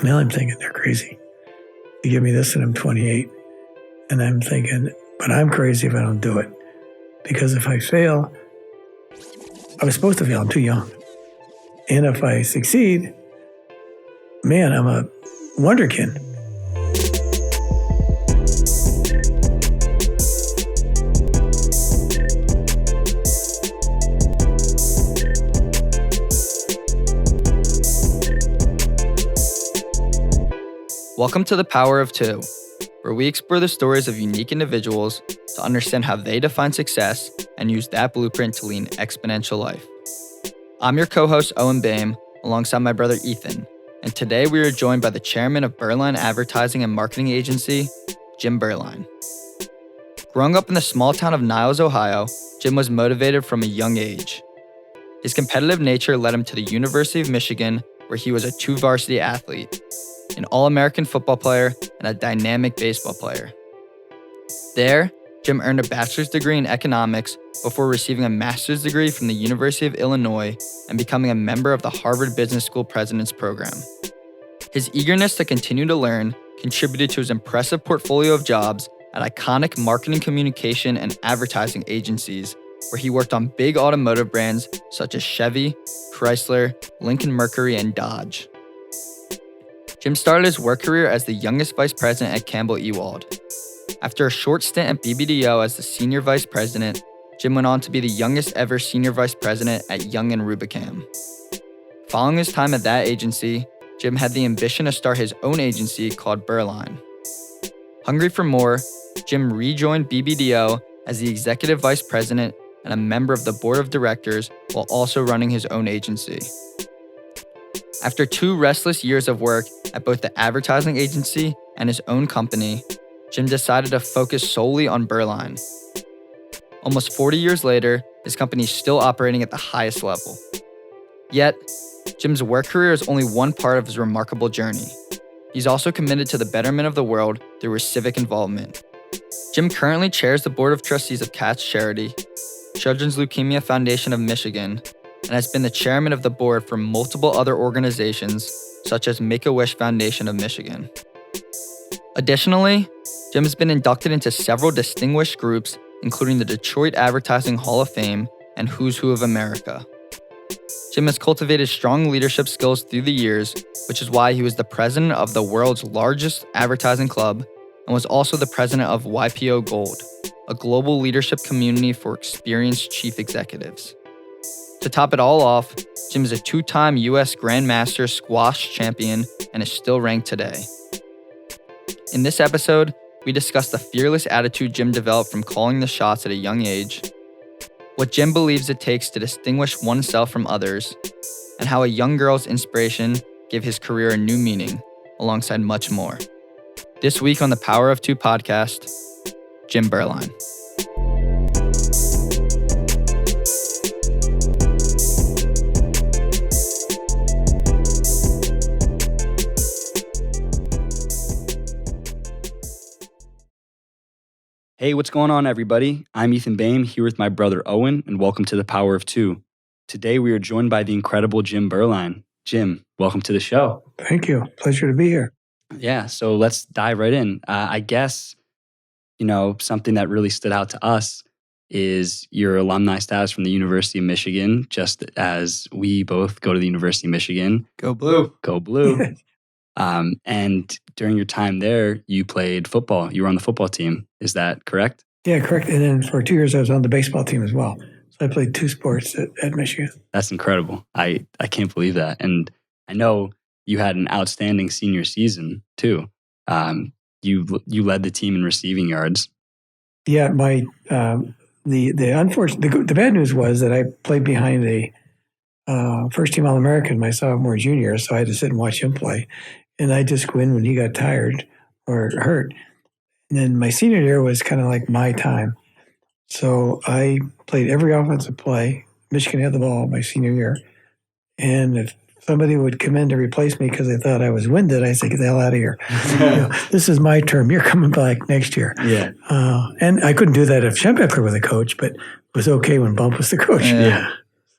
Now I'm thinking they're crazy. They give me this and I'm 28. And I'm thinking, but I'm crazy if I don't do it. Because if I fail, I was supposed to fail, I'm too young. And if I succeed, man, I'm a wonderkin. Welcome to The Power of Two, where we explore the stories of unique individuals to understand how they define success and use that blueprint to lead an exponential life. I'm your co-host, Baim, alongside my brother, Ethan, and today we are joined by the chairman of Berline Advertising and Marketing Agency, Jim Berline. Growing up in the small town of Niles, Ohio, Jim was motivated from a young age. His competitive nature led him to the University of Michigan, where he was a two-varsity athlete, an All-American football player, and a dynamic baseball player. There, Jim earned a bachelor's degree in economics before receiving a master's degree from the University of Illinois and becoming a member of the Harvard Business School President's Program. His eagerness to continue to learn contributed to his impressive portfolio of jobs at iconic marketing, communication, and advertising agencies, where he worked on big automotive brands such as Chevy, Chrysler, Lincoln Mercury, and Dodge. Jim started his work career as the youngest vice president at Campbell Ewald. After a short stint at BBDO as the senior vice president, Jim went on to be the youngest ever senior vice president at Young & Rubicam. Following his time at that agency, Jim had the ambition to start his own agency called Berline. Hungry for more, Jim rejoined BBDO as the executive vice president and a member of the board of directors while also running his own agency. After 2 restless years of work at both the advertising agency and his own company, Jim decided to focus solely on Berline. Almost 40 years later, his company is still operating at the highest level. Yet, Jim's work career is only one part of his remarkable journey. He's also committed to the betterment of the world through his civic involvement. Jim currently chairs the board of trustees of Cats Charity, Children's Leukemia Foundation of Michigan, and has been the chairman of the board for multiple other organizations, such as Make-A-Wish Foundation of Michigan. Additionally, Jim has been inducted into several distinguished groups, including the Detroit Advertising Hall of Fame and Who's Who of America. Jim has cultivated strong leadership skills through the years, which is why he was the president of the world's largest advertising club and was also the president of YPO Gold, a global leadership community for experienced chief executives. To top it all off, Jim is a 2-time U.S. Grandmaster squash champion and is still ranked today. In this episode, we discuss the fearless attitude Jim developed from calling the shots at a young age, what Jim believes it takes to distinguish oneself from others, and how a young girl's inspiration gave his career a new meaning, alongside much more. This week on the Power of Two podcast, Jim Berline. Hey, what's going on, everybody? I'm Ethan Baim, here with my brother Owen, and welcome to The Power of Two. Today, we are joined by the incredible Jim Berline. Jim, welcome to the show. Thank you. Pleasure to be here. Yeah, so let's dive right in. I guess, something that really stood out to us is your alumni status from the University of Michigan, just as we both go to the University of Michigan. Go Blue. Go Blue. And during your time there, you played football. You were on the football team. Is that correct? Yeah, correct. And then for 2 years, I was on the baseball team as well. So I played 2 sports at Michigan. That's incredible. I can't believe that. And I know you had an outstanding senior season too. You led the team in receiving yards. Yeah, the bad news was that I played behind a first team All-American my sophomore junior, so I had to sit and watch him play. And I just go in when he got tired or hurt. And then my senior year was kind of like my time. So I played every offensive play. Michigan had the ball my senior year. And if somebody would come in to replace me because they thought I was winded, I said, get the hell out of here. This is my term. You're coming back next year. Yeah. And I couldn't do that if Schembeckler was the coach, but it was okay when Bump was the coach. Yeah.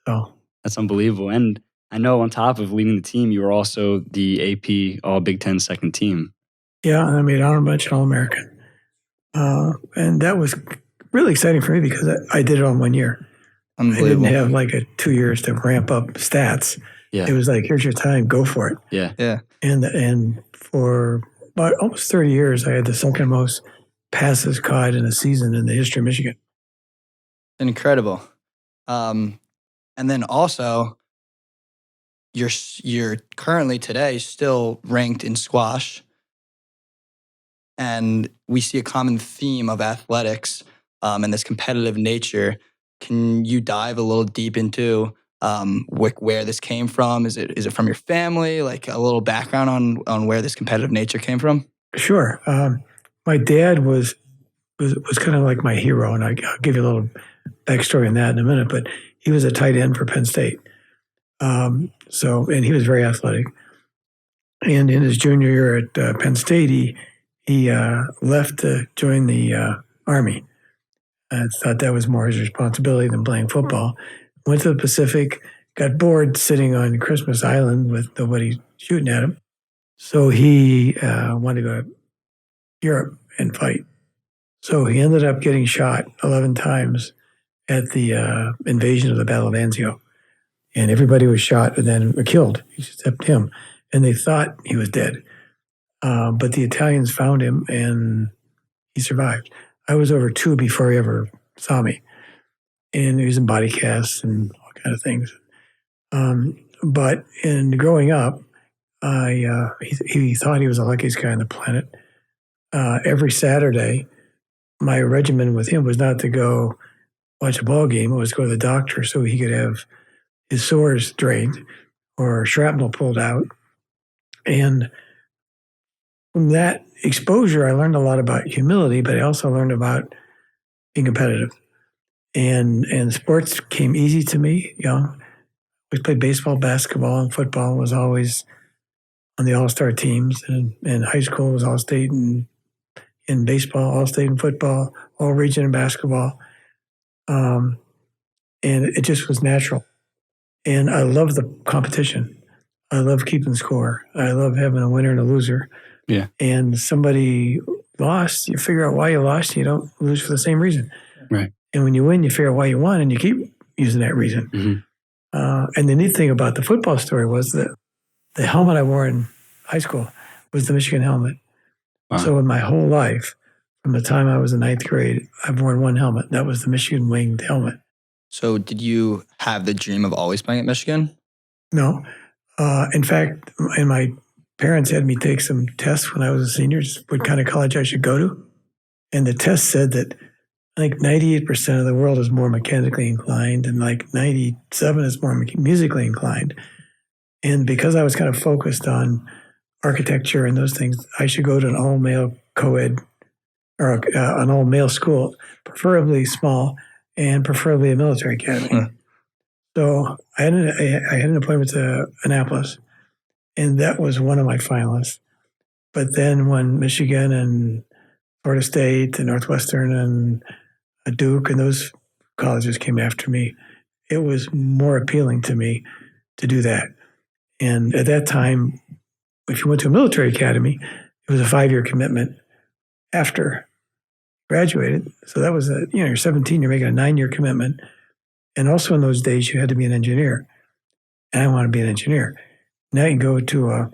So that's unbelievable. And I know on top of leading the team, you were also the AP All Big Ten second team. Yeah, and I made honorable mention All-American. And that was really exciting for me because I did it all in 1 year. I didn't Unbelievable. have like 2 years to ramp up stats. Yeah. It was like, here's your time, go for it. Yeah. And for about almost 30 years, I had the second most passes caught in a season in the history of Michigan. Incredible. And then also, you're currently today still ranked in squash, and we see a common theme of athletics and this competitive nature. Can you dive a little deep into where this came from? Is it from your family? Like a little background on where this competitive nature came from? Sure. My dad was kind of like my hero, and I'll give you a little backstory on that in a minute. But he was a tight end for Penn State, and he was very athletic. And in his junior year at Penn State, he left to join the Army. I thought that was more his responsibility than playing football. Went to the Pacific, got bored sitting on Christmas Island with nobody shooting at him. So he wanted to go to Europe and fight. So he ended up getting shot 11 times at the invasion of the Battle of Anzio. And everybody was shot and then killed, except him. And they thought he was dead. But the Italians found him and he survived. I was over 2 before he ever saw me. And he was in body casts and all kind of things. But in growing up, he thought he was the luckiest guy on the planet. Every Saturday, my regimen with him was not to go watch a ball game. It was to go to the doctor so he could have his sores drained or shrapnel pulled out. And from that exposure, I learned a lot about humility, but I also learned about being competitive. And sports came easy to me. We played baseball, basketball, and football. Was always on the all-star teams. And high school was all-state in baseball, all-state in football, all-region in basketball. And it just was natural. And I love the competition. I love keeping score. I love having a winner and a loser. Yeah. And somebody lost, you figure out why you lost. You don't lose for the same reason. Right. And when you win, you figure out why you won, and you keep using that reason. Mm-hmm. And the neat thing about the football story was that the helmet I wore in high school was the Michigan helmet. Wow. So in my whole life, from the time I was in 9th grade, I've worn one helmet. That was the Michigan winged helmet. So did you have the dream of always playing at Michigan? No. In fact, my parents had me take some tests when I was a senior, just what kind of college I should go to. And the test said that I think 98% of the world is more mechanically inclined and like 97 is more musically inclined. And because I was kind of focused on architecture and those things, I should go to an all-male co-ed or an all-male school, preferably small and preferably a military academy. So I had an appointment to Annapolis, and that was one of my finalists. But then when Michigan and Florida State and Northwestern and Duke and those colleges came after me, it was more appealing to me to do that. And at that time, if you went to a military academy, it was a 5-year commitment after graduated. So that was you're 17, you're making a 9-year commitment. And also in those days, you had to be an engineer. And I want to be an engineer. Now you can go to a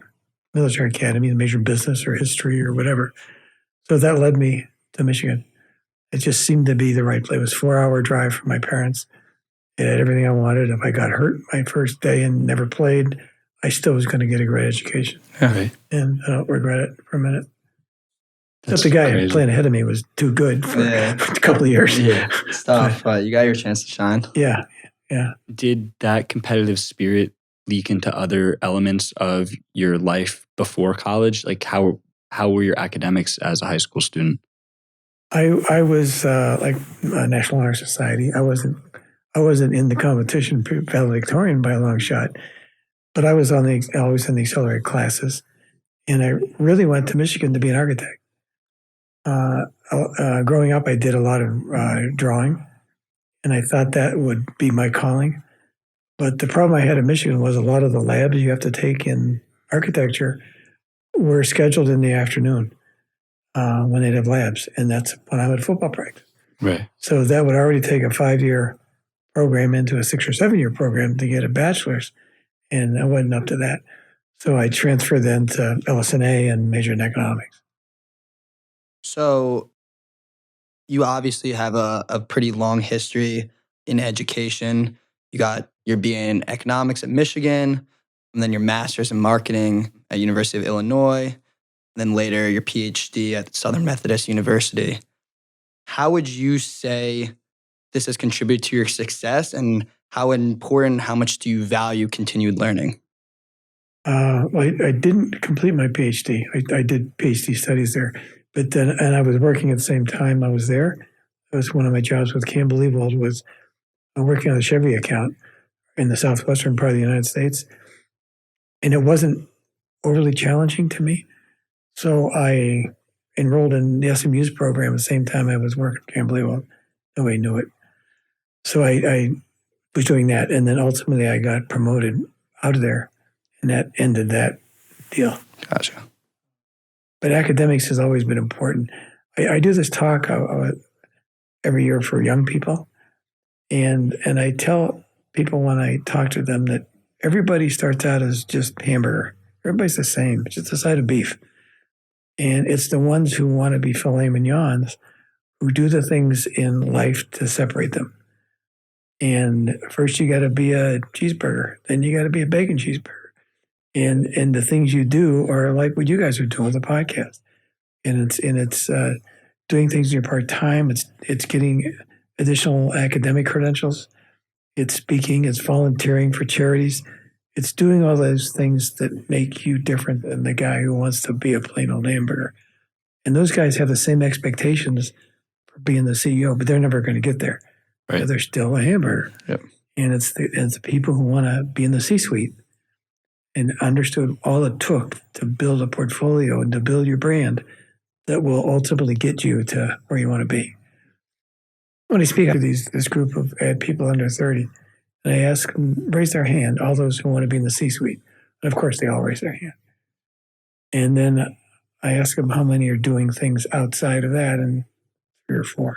military academy and major in business or history or whatever. So that led me to Michigan. It just seemed to be the right place. It was a 4-hour drive from my parents. It had everything I wanted. If I got hurt my first day and never played, I still was going to get a great education. Right. And I don't regret it for a minute. That's Except the guy crazy. playing ahead of me was too good for a couple of years. Yeah. It's tough, but you got your chance to shine. Yeah. Did that competitive spirit leak into other elements of your life before college? Like how were your academics as a high school student? I was like a National Honor Society. I wasn't in the competition valedictorian by a long shot, but I was always in the accelerated classes, and I really went to Michigan to be an architect. Growing up, I did a lot of drawing, and I thought that would be my calling. But the problem I had in Michigan was a lot of the labs you have to take in architecture were scheduled in the afternoon when they'd have labs, and that's when I would football practice. Right. So that would already take a 5-year program into a 6 or 7-year program to get a bachelor's, and I wasn't up to that. So I transferred then to LS&A and majored in economics. So you obviously have a pretty long history in education. You got your BA in economics at Michigan, and then your master's in marketing at University of Illinois, and then later your PhD at Southern Methodist University. How would you say this has contributed to your success, and how much do you value continued learning? I didn't complete my PhD. I did PhD studies there, but then, and I was working at the same time I was there. That was one of my jobs with Campbell Ewald, was working on the Chevy account in the southwestern part of the United States. And it wasn't overly challenging to me. So I enrolled in the SMU's program at the same time I was working at Campbell Ewald. Nobody knew it. So I was doing that. And then ultimately I got promoted out of there. And that ended that deal. Gotcha. But academics has always been important. I do this talk every year for young people. And I tell people when I talk to them that everybody starts out as just hamburger. Everybody's the same. It's just a side of beef. And it's the ones who want to be filet mignons who do the things in life to separate them. And first you got to be a cheeseburger. Then you got to be a bacon cheeseburger. And the things you do are like what you guys are doing with the podcast. And it's doing things in your part-time. It's getting additional academic credentials. It's speaking. It's volunteering for charities. It's doing all those things that make you different than the guy who wants to be a plain old hamburger. And those guys have the same expectations for being the CEO, but they're never going to get there. Right. They're still a hamburger. Yep. And it's the people who want to be in the C-suite and understood all it took to build a portfolio and to build your brand that will ultimately get you to where you want to be. When I speak to this group of people under 30, and I ask them, raise their hand, all those who want to be in the C-suite. And of course, they all raise their hand. And then I ask them how many are doing things outside of that, and 3 or 4.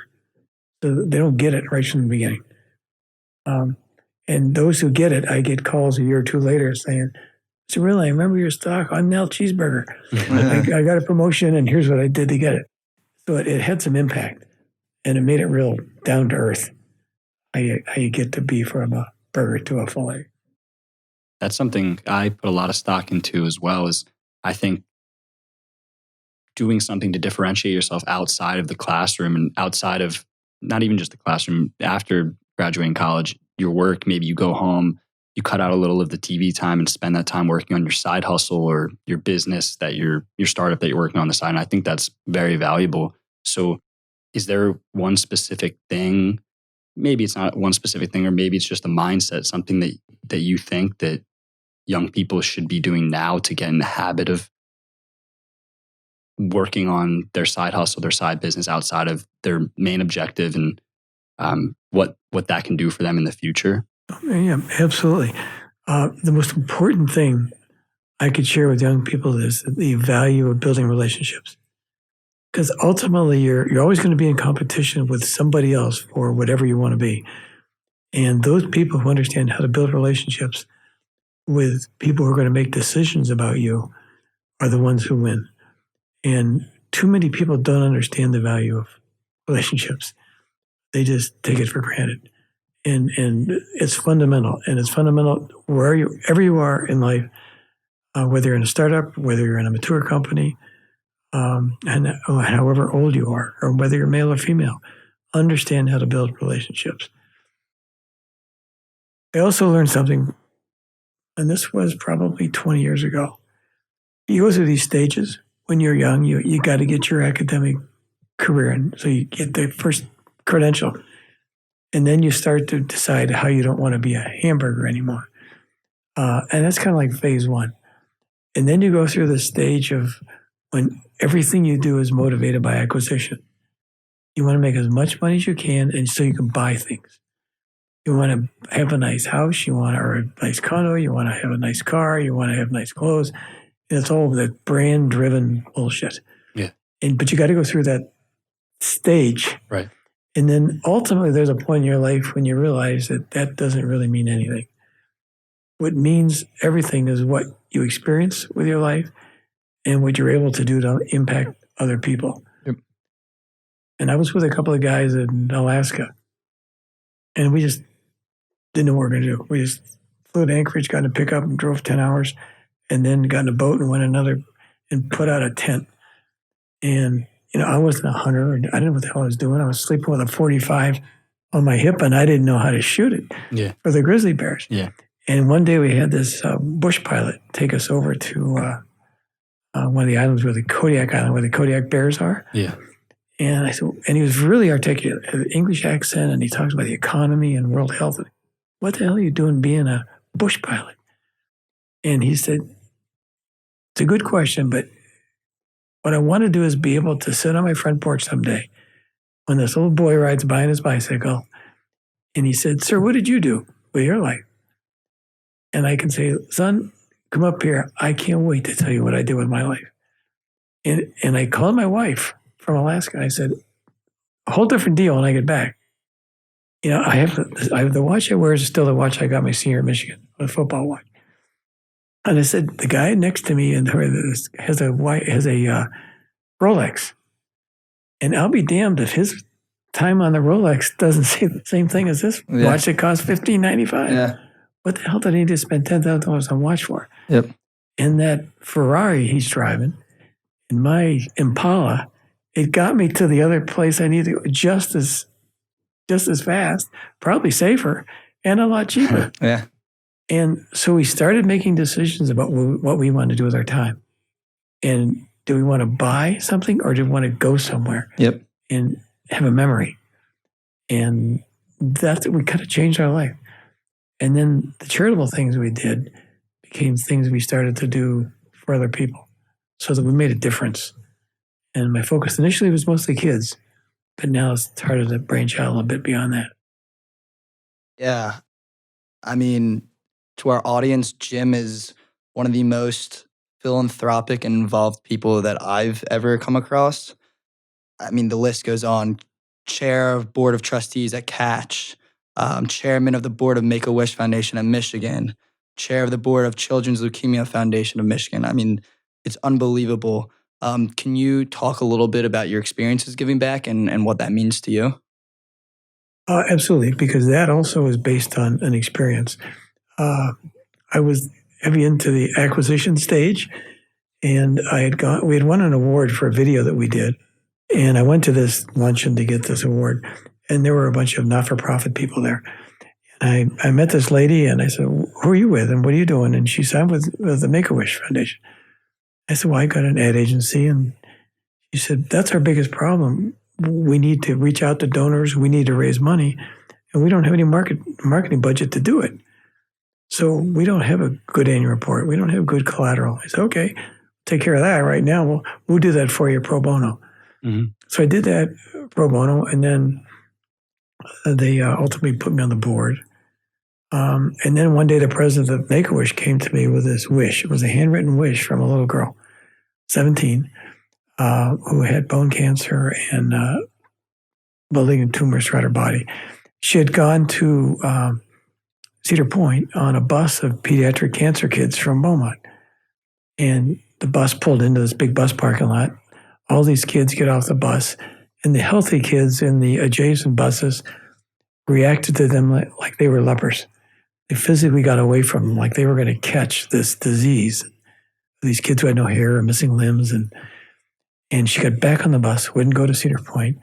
So they don't get it right from the beginning. And those who get it, I get calls a year or 2 later saying, so really, I remember your stock. I'm now Cheeseburger. I got a promotion, and here's what I did to get it. So it had some impact, and it made it real down to earth. How you get to be from a burger to a fillet. That's something I put a lot of stock into as well. Is I think doing something to differentiate yourself outside of the classroom and outside of not even just the classroom. After graduating college, your work, maybe you go home. You cut out a little of the TV time and spend that time working on your side hustle or your business, that your startup that you're working on the side. And I think that's very valuable. So is there one specific thing? Maybe it's not one specific thing, or maybe it's just a mindset, something that you think that young people should be doing now to get in the habit of working on their side hustle, their side business outside of their main objective, and what that can do for them in the future? Yeah, absolutely. The most important thing I could share with young people is the value of building relationships. Because ultimately, you're always going to be in competition with somebody else for whatever you want to be. And those people who understand how to build relationships with people who are going to make decisions about you are the ones who win. And too many people don't understand the value of relationships. They just take it for granted. And it's fundamental. And it's fundamental wherever you are in life, whether you're in a startup, whether you're in a mature company, and however old you are, or whether you're male or female, understand how to build relationships. I also learned something, and this was probably 20 years ago. You go through these stages. When you're young, you got to get your academic career in. So you get the first credential. And then you start to decide how you don't want to be a hamburger anymore. And that's kind of like phase 1. And then you go through the stage of when everything you do is motivated by acquisition. You want to make as much money as you can, and so you can buy things. You want to have a nice house, you want a nice condo, you want to have a nice car, you want to have nice clothes. And it's all that brand-driven bullshit. Yeah. But you got to go through that stage. Right. And then ultimately there's a point in your life when you realize that that doesn't really mean anything. What means everything is what you experience with your life and what you're able to do to impact other people. Yep. And I was with a couple of guys in Alaska, and we just didn't know what we were going to do. We just flew to Anchorage, got in a pickup and drove 10 hours, and then got in a boat and went another and put out a tent. And, I wasn't a hunter. And I didn't know what the hell I was doing. I was sleeping with a 45 on my hip, and I didn't know how to shoot it for the grizzly bears. Yeah. And one day we had this bush pilot take us over to one of the islands where the Kodiak bears are. Yeah. And I said, and he was really articulate, had an English accent, and he talks about the economy and world health. What the hell are you doing being a bush pilot? And he said, it's a good question, but what I want to do is be able to sit on my front porch someday when this little boy rides by on his bicycle. And he said, sir, what did you do with your life? And I can say, son, come up here. I can't wait to tell you what I did with my life. And I called my wife from Alaska. I said, a whole different deal when I get back. I have the watch I wear is still the watch I got my senior at Michigan, a football watch. And I said, the guy next to me has a Rolex. And I'll be damned if his time on the Rolex doesn't say the same thing as this watch that costs $15.95. Yeah. What the hell did he need to spend $10,000 on watch for? Yep. And that Ferrari he's driving, in my Impala, it got me to the other place I needed to go just as fast, probably safer, and a lot cheaper. Yeah. And so we started making decisions about what we want to do with our time. And do we want to buy something or do we want to go somewhere Yep. and have a memory? And we kind of changed our life. And then the charitable things we did became things we started to do for other people so that we made a difference. And my focus initially was mostly kids, but now it's started to branch out a little bit beyond that. Yeah. I mean, to our audience, Jim is one of the most philanthropic and involved people that I've ever come across. I mean, the list goes on. Chair of Board of Trustees at Catch, Chairman of the Board of Make-A-Wish Foundation of Michigan, Chair of the Board of Children's Leukemia Foundation of Michigan. I mean, it's unbelievable. Can you talk a little bit about your experiences giving back and what that means to you? Absolutely, because that also is based on an experience. I was heavy into the acquisition stage, and we had won an award for a video that we did. And I went to this luncheon to get this award, and there were a bunch of not-for-profit people there. And I met this lady, and I said, who are you with, and what are you doing? And she said, I'm with the Make-A-Wish Foundation. I said, well, I got an ad agency. And she said, that's our biggest problem. We need to reach out to donors. We need to raise money, and we don't have any marketing budget to do it. So we don't have a good annual report. We don't have good collateral. I said, okay, take care of that right now. We'll do that for you pro bono. Mm-hmm. So I did that pro bono, and then they ultimately put me on the board. And then one day the president of Make-A-Wish came to me with this wish. It was a handwritten wish from a little girl, 17, who had bone cancer and malignant tumors throughout her body. She had gone to Cedar Point on a bus of pediatric cancer kids from Beaumont. And the bus pulled into this big bus parking lot. All these kids get off the bus, and the healthy kids in the adjacent buses reacted to them like they were lepers. They physically got away from them like they were going to catch this disease. These kids who had no hair or missing limbs. And she got back on the bus, wouldn't go to Cedar Point.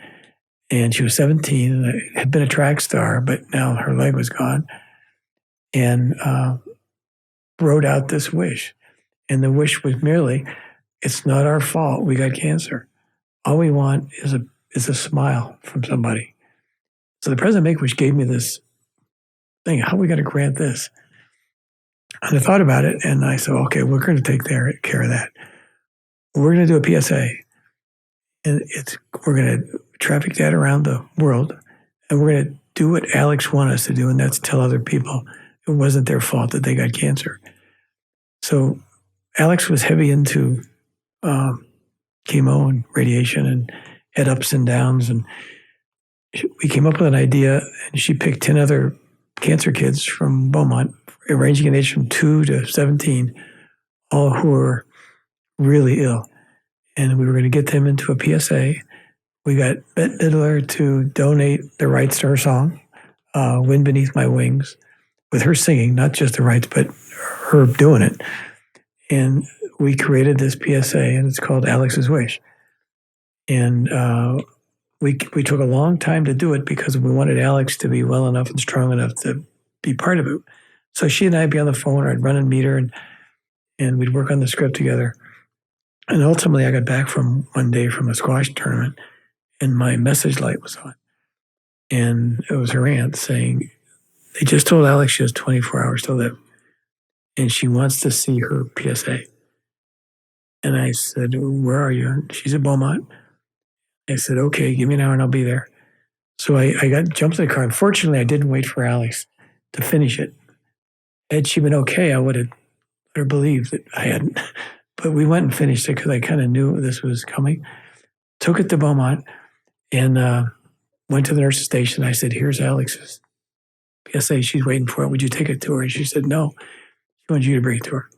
And she was 17 and had been a track star, but now her leg was gone. And wrote out this wish. And the wish was merely, it's not our fault we got cancer. All we want is a smile from somebody. So the president of Make-A-Wish gave me this thing, how are we going to grant this? And I thought about it, and I said, okay, we're going to take care of that. We're going to do a PSA. And we're going to traffic that around the world, and we're going to do what Alex wanted us to do, and that's tell other people it wasn't their fault that they got cancer. So Alex was heavy into chemo and radiation and had ups and downs. And we came up with an idea, and she picked 10 other cancer kids from Beaumont, ranging in age from 2 to 17, all who were really ill. And we were going to get them into a PSA. We got Bette Midler to donate the rights to her song, Wind Beneath My Wings, with her singing, not just the rights, but her doing it. And we created this PSA, and it's called Alex's Wish. And we took a long time to do it because we wanted Alex to be well enough and strong enough to be part of it. So she and I'd be on the phone, or I'd run and meet her, and we'd work on the script together. And ultimately, I got back from one day from a squash tournament, and my message light was on. And it was her aunt saying, they just told Alex she has 24 hours to live, and she wants to see her PSA. And I said, where are you? And she's at Beaumont. I said, okay, give me an hour and I'll be there. So I jumped in the car. Unfortunately, I didn't wait for Alex to finish it. Had she been okay, I would have let her believe that I hadn't. But we went and finished it because I kind of knew this was coming. Took it to Beaumont and went to the nurse's station. I said, here's Alex's PSA. She's waiting for it. Would you take it to her? And she said, no. She wants you to bring it to her.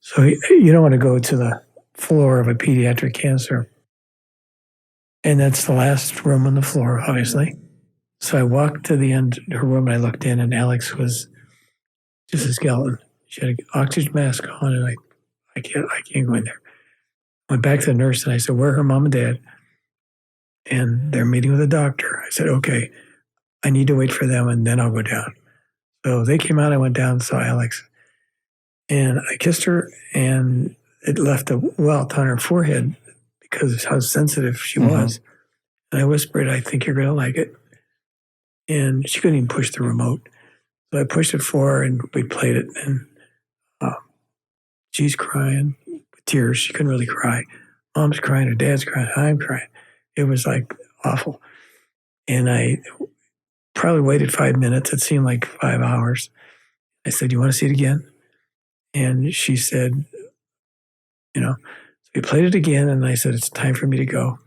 So you don't want to go to the floor of a pediatric cancer. And that's the last room on the floor, obviously. So I walked to the end of her room and I looked in, and Alex was just a skeleton. She had an oxygen mask on, and I can't go in there. Went back to the nurse and I said, where are her mom and dad? And they're meeting with a doctor. I said, okay, I need to wait for them and then I'll go down. So they came out, I went down and saw Alex. And I kissed her, and it left a welt on her forehead because of how sensitive she was. And I whispered, I think you're going to like it. And she couldn't even push the remote. So I pushed it for her, and we played it. And she's crying with tears. She couldn't really cry. Mom's crying, her dad's crying, I'm crying. It was like awful. And I probably waited 5 minutes. It seemed like 5 hours. I said, you want to see it again? And she said, so we played it again, and I said, it's time for me to go.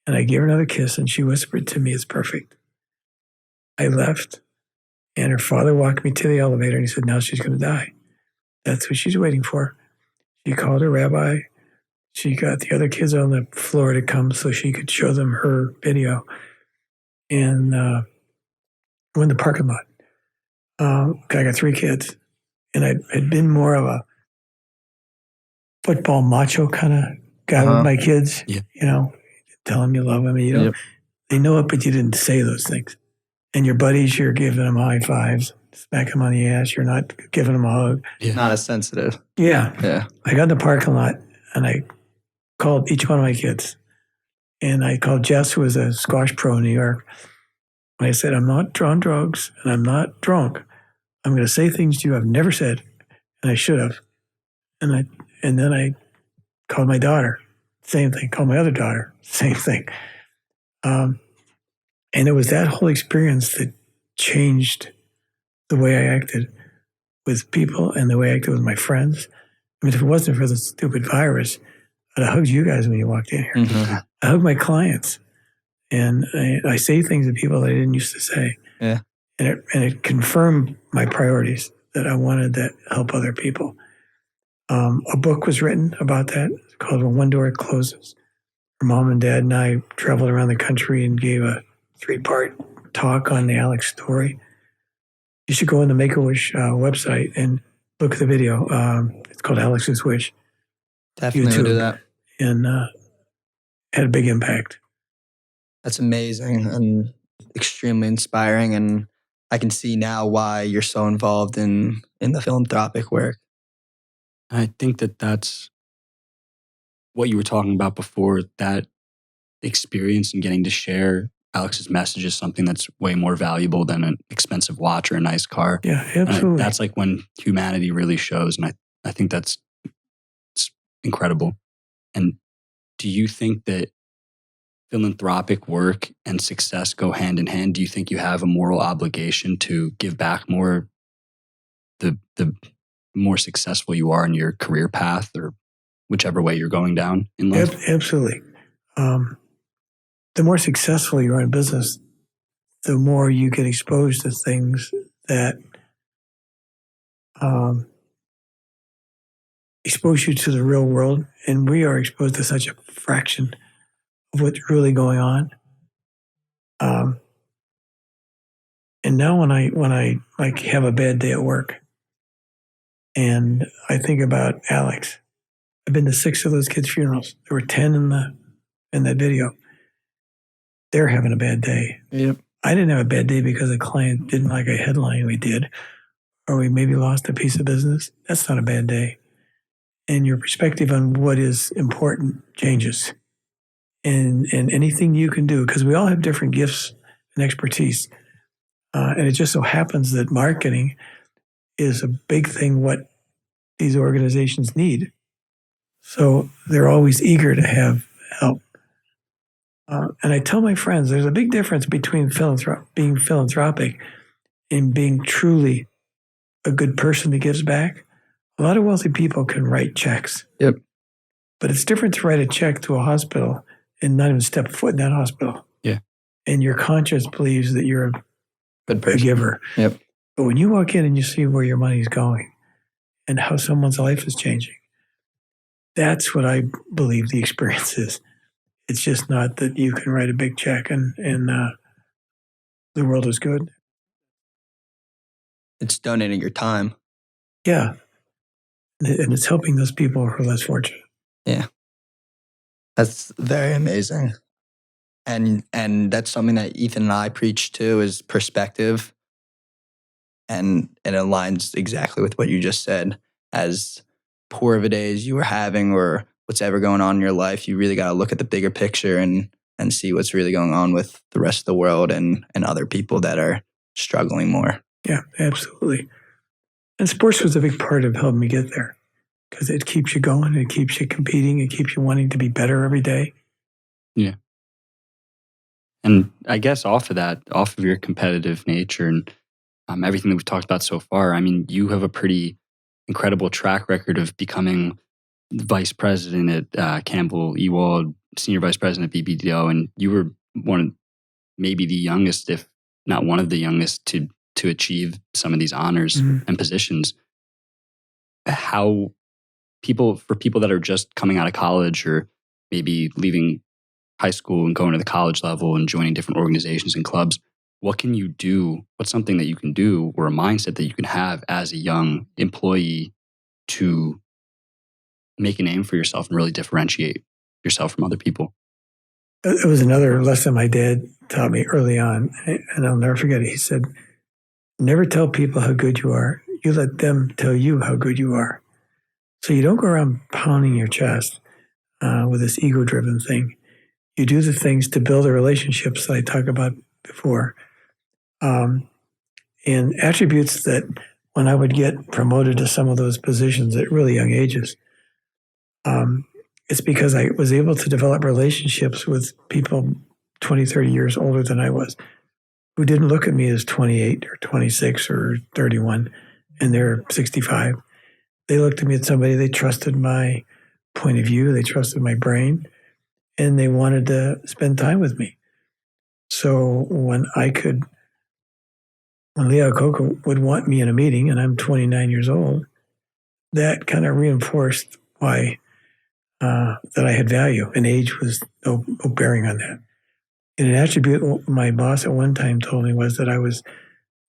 And I gave her another kiss, and she whispered to me, it's perfect. I left, and her father walked me to the elevator, and he said, now she's going to die. That's what she's waiting for. She called her rabbi. She got the other kids on the floor to come so she could show them her video. And we're in the parking lot. I got 3 kids. And I'd been more of a football macho kind of guy with my kids. Yeah. Tell them you love them. And they know it, but you didn't say those things. And your buddies, you're giving them high fives, smack them on the ass. You're not giving them a hug. Yeah. Not as sensitive. Yeah. I got in the parking lot, and I called each one of my kids. And I called Jess, who was a squash pro in New York. And I said, I'm not on drugs, and I'm not drunk. I'm going to say things to you I've never said, and I should have. And then I called my daughter, same thing. Called my other daughter, same thing. And it was that whole experience that changed the way I acted with people and the way I acted with my friends. I mean, if it wasn't for the stupid virus, I'd have hugged you guys when you walked in here. I hug my clients, and I say things to people that I didn't used to say. Yeah. And it confirmed my priorities, that I wanted to help other people. A book was written about that. It's called When One Door Closes. Her mom and dad and I traveled around the country and gave a 3-part talk on the Alex story. You should go on the Make-A-Wish website and look at the video. It's called Alex's Wish. Definitely will do that. And had a big impact. That's amazing and extremely inspiring. And I can see now why you're so involved in the philanthropic work. I think that's what you were talking about before, that experience and getting to share Alex's message is something that's way more valuable than an expensive watch or a nice car. Yeah, absolutely. That's like when humanity really shows. And I think it's incredible. And do you think that philanthropic work and success go hand in hand? Do you think you have a moral obligation to give back more the more successful you are in your career path or whichever way you're going down in life? Absolutely. The more successful you are in business, the more you get exposed to things that expose you to the real world. And we are exposed to such a fraction of what's really going on. And now when I like have a bad day at work and I think about Alex, I've been to 6 of those kids' funerals. There were 10 in that video. They're having a bad day. Yep. I didn't have a bad day because a client didn't like a headline we did, or we maybe lost a piece of business. That's not a bad day. And your perspective on what is important changes. And anything you can do, because we all have different gifts and expertise. And it just so happens that marketing is a big thing what these organizations need. So they're always eager to have help. And I tell my friends, there's a big difference between being philanthropic and being truly a good person that gives back. A lot of wealthy people can write checks. Yep. But it's different to write a check to a hospital and not even step foot in that hospital. Yeah. And your conscience believes that you're Good person. a giver. Yep. But when you walk in and you see where your money's going and how someone's life is changing, that's what I believe the experience is. It's just not that you can write a big check and the world is good. It's donating your time. Yeah. And it's helping those people who are less fortunate. Yeah. That's very amazing. And that's something that Ethan and I preach too, is perspective. And it aligns exactly with what you just said. As poor of a day as you were having or what's ever going on in your life, you really got to look at the bigger picture and see what's really going on with the rest of the world and other people that are struggling more. Yeah, absolutely. And sports was a big part of helping me get there because it keeps you going, it keeps you competing, it keeps you wanting to be better every day. Yeah. And I guess off of your competitive nature and everything that we've talked about so far, I mean, you have a pretty incredible track record of becoming vice president at Campbell Ewald, senior vice president at BBDO, and you were maybe the youngest, if not one of the youngest, to achieve some of these honors and positions. For people that are just coming out of college or maybe leaving high school and going to the college level and joining different organizations and clubs, what can you do? What's something that you can do or a mindset that you can have as a young employee to make a name for yourself and really differentiate yourself from other people? It was another lesson my dad taught me early on, and I'll never forget it. He said, never tell people how good you are. You let them tell you how good you are. So you don't go around pounding your chest with this ego-driven thing. You do the things to build the relationships that I talked about before. And attributes that when I would get promoted to some of those positions at really young ages, it's because I was able to develop relationships with people 20, 30 years older than I was, who didn't look at me as 28 or 26 or 31, and they're 65. They looked at me as somebody, they trusted my point of view, they trusted my brain, and they wanted to spend time with me. So when Leo Coco would want me in a meeting, and I'm 29 years old, that kind of reinforced why that I had value, and age was no bearing on that. And an attribute my boss at one time told me was that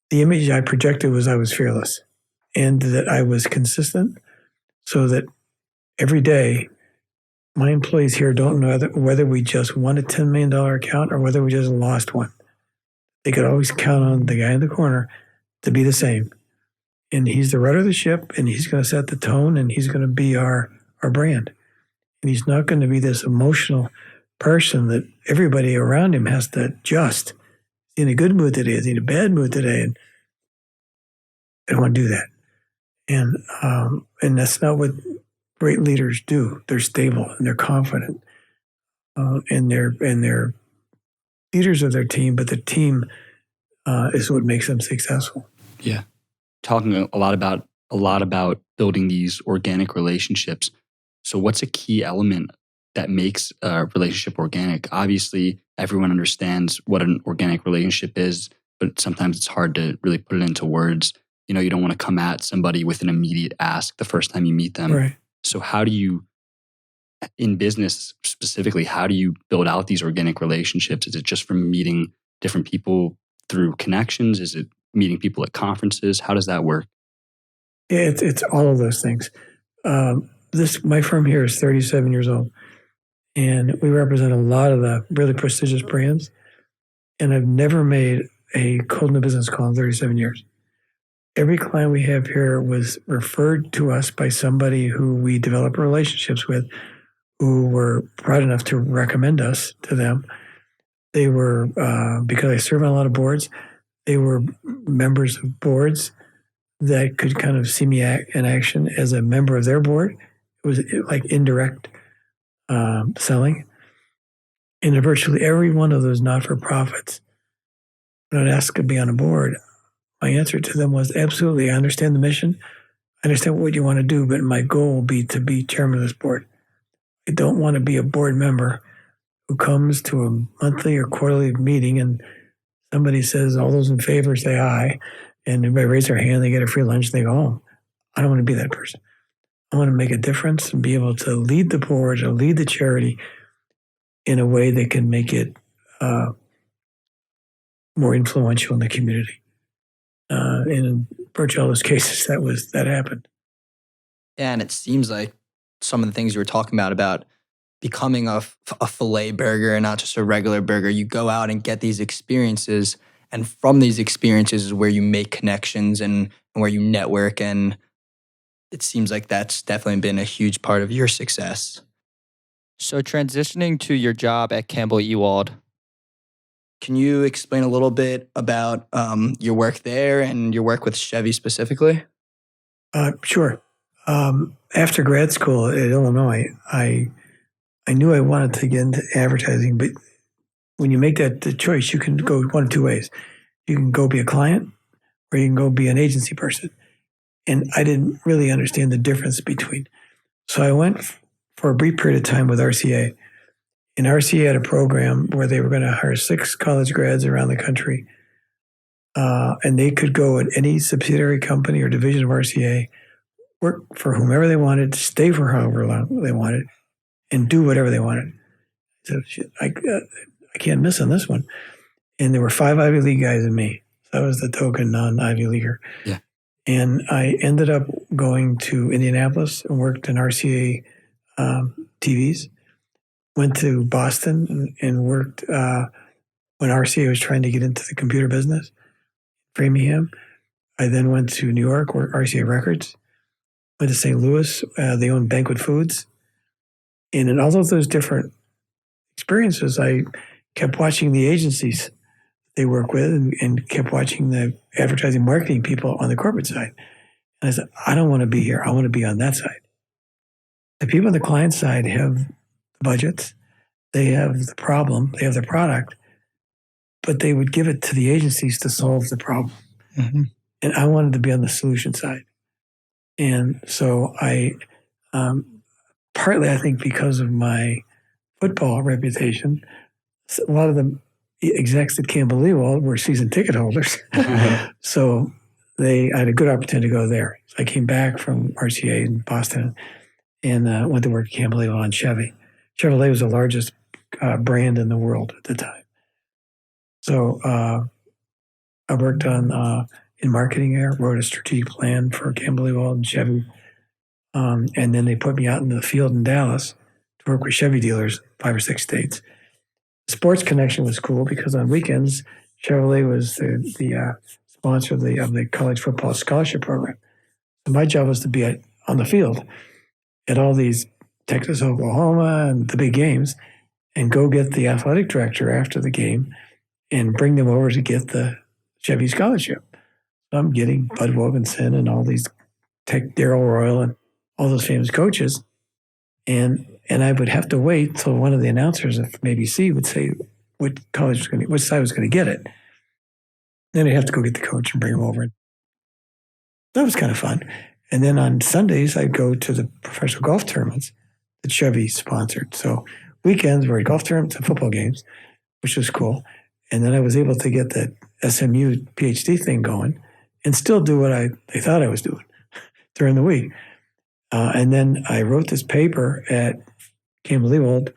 the image I projected was I was fearless and that I was consistent, so that every day my employees here don't know whether we just won a $10 million account or whether we just lost one. They could always count on the guy in the corner to be the same. And he's the rudder of the ship, and he's going to set the tone, and he's going to be our brand. And he's not going to be this emotional person that everybody around him has to adjust. He's in a good mood today, he's in a bad mood today, and I don't want to do that. And that's not what great leaders do. They're stable and they're confident. and they're leaders of their team, but the team is what makes them successful. Yeah. Talking a lot about building these organic relationships. So what's a key element that makes a relationship organic? Obviously, everyone understands what an organic relationship is, but sometimes it's hard to really put it into words. You know, you don't want to come at somebody with an immediate ask the first time you meet them. Right. So how do you, in business specifically, how do you build out these organic relationships? Is it just from meeting different people through connections? Is it meeting people at conferences? How does that work? Yeah, it's all of those things. My firm here is 37 years old, and we represent a lot of the really prestigious brands. And I've never made a cold new business call in 37 years. Every client we have here was referred to us by somebody who we develop relationships with, who were proud enough to recommend us to them. They were, because I serve on a lot of boards, they were members of boards that could kind of see me in action as a member of their board. It was like indirect selling. And virtually every one of those not-for-profits, when I'd ask to be on a board, my answer to them was absolutely, I understand the mission. I understand what you want to do, but my goal will be to be chairman of this board. I don't want to be a board member who comes to a monthly or quarterly meeting and somebody says, all those in favor say aye, and everybody raise their hand, they get a free lunch, and they go home. I don't want to be that person. I want to make a difference and be able to lead the board or lead the charity in a way that can make it more influential in the community. And in virtually all those cases, that happened. Yeah, and it seems like some of the things you were talking about becoming a filet burger and not just a regular burger. You go out and get these experiences, and from these experiences is where you make connections and where you network. And it seems like that's definitely been a huge part of your success. So transitioning to your job at Campbell Ewald, can you explain a little bit about your work there and your work with Chevy specifically? Sure. After grad school at Illinois, I knew I wanted to get into advertising, but when you make that the choice, you can go one of two ways. You can go be a client, or you can go be an agency person. And I didn't really understand the difference between. So I went for a brief period of time with RCA. And RCA had a program where they were going to hire 6 college grads around the country. And they could go at any subsidiary company or division of RCA, work for whomever they wanted, stay for however long they wanted, and do whatever they wanted. So I can't miss on this one. And there were 5 Ivy League guys and me. So I was the token non-Ivy Leaguer. Yeah. And I ended up going to Indianapolis and worked in RCA TVs. Went to Boston and worked when RCA was trying to get into the computer business, Framingham. I then went to New York, worked RCA Records. Went to St. Louis. They owned Banquet Foods. And in all of those different experiences, I kept watching the agencies they work with and kept watching the advertising marketing people on the corporate side. And I said, I don't want to be here. I want to be on that side. The people on the client side have the budgets. They have the problem. They have the product. But they would give it to the agencies to solve the problem. Mm-hmm. And I wanted to be on the solution side. And so I, partly I think because of my football reputation, a lot of the execs at Campbell Ewald were season ticket holders. So I had a good opportunity to go there. So I came back from RCA in Boston and went to work at Campbell Ewald on Chevy. Chevrolet was the largest brand in the world at the time. So I worked on in marketing there, wrote a strategic plan for Campbell Ewald and Chevy. And then they put me out into the field in Dallas to work with Chevy dealers in 5 or 6 states. The sports connection was cool because on weekends, Chevrolet was the sponsor of the college football scholarship program. So my job was to be on the field at all these Texas, Oklahoma, and the big games, and go get the athletic director after the game and bring them over to get the Chevy scholarship. So I'm getting Bud Woganson and all these Darryl Royal and all those famous coaches. And I would have to wait till one of the announcers from ABC would say what college was going to, which side was going to get it. Then I'd have to go get the coach and bring him over. That was kind of fun. And then on Sundays, I'd go to the professional golf tournaments that Chevy sponsored. So weekends were golf tournaments and football games, which was cool. And then I was able to get the SMU PhD thing going and still do what they thought I was doing during the week. And then I wrote this paper at Campbell-Ewald,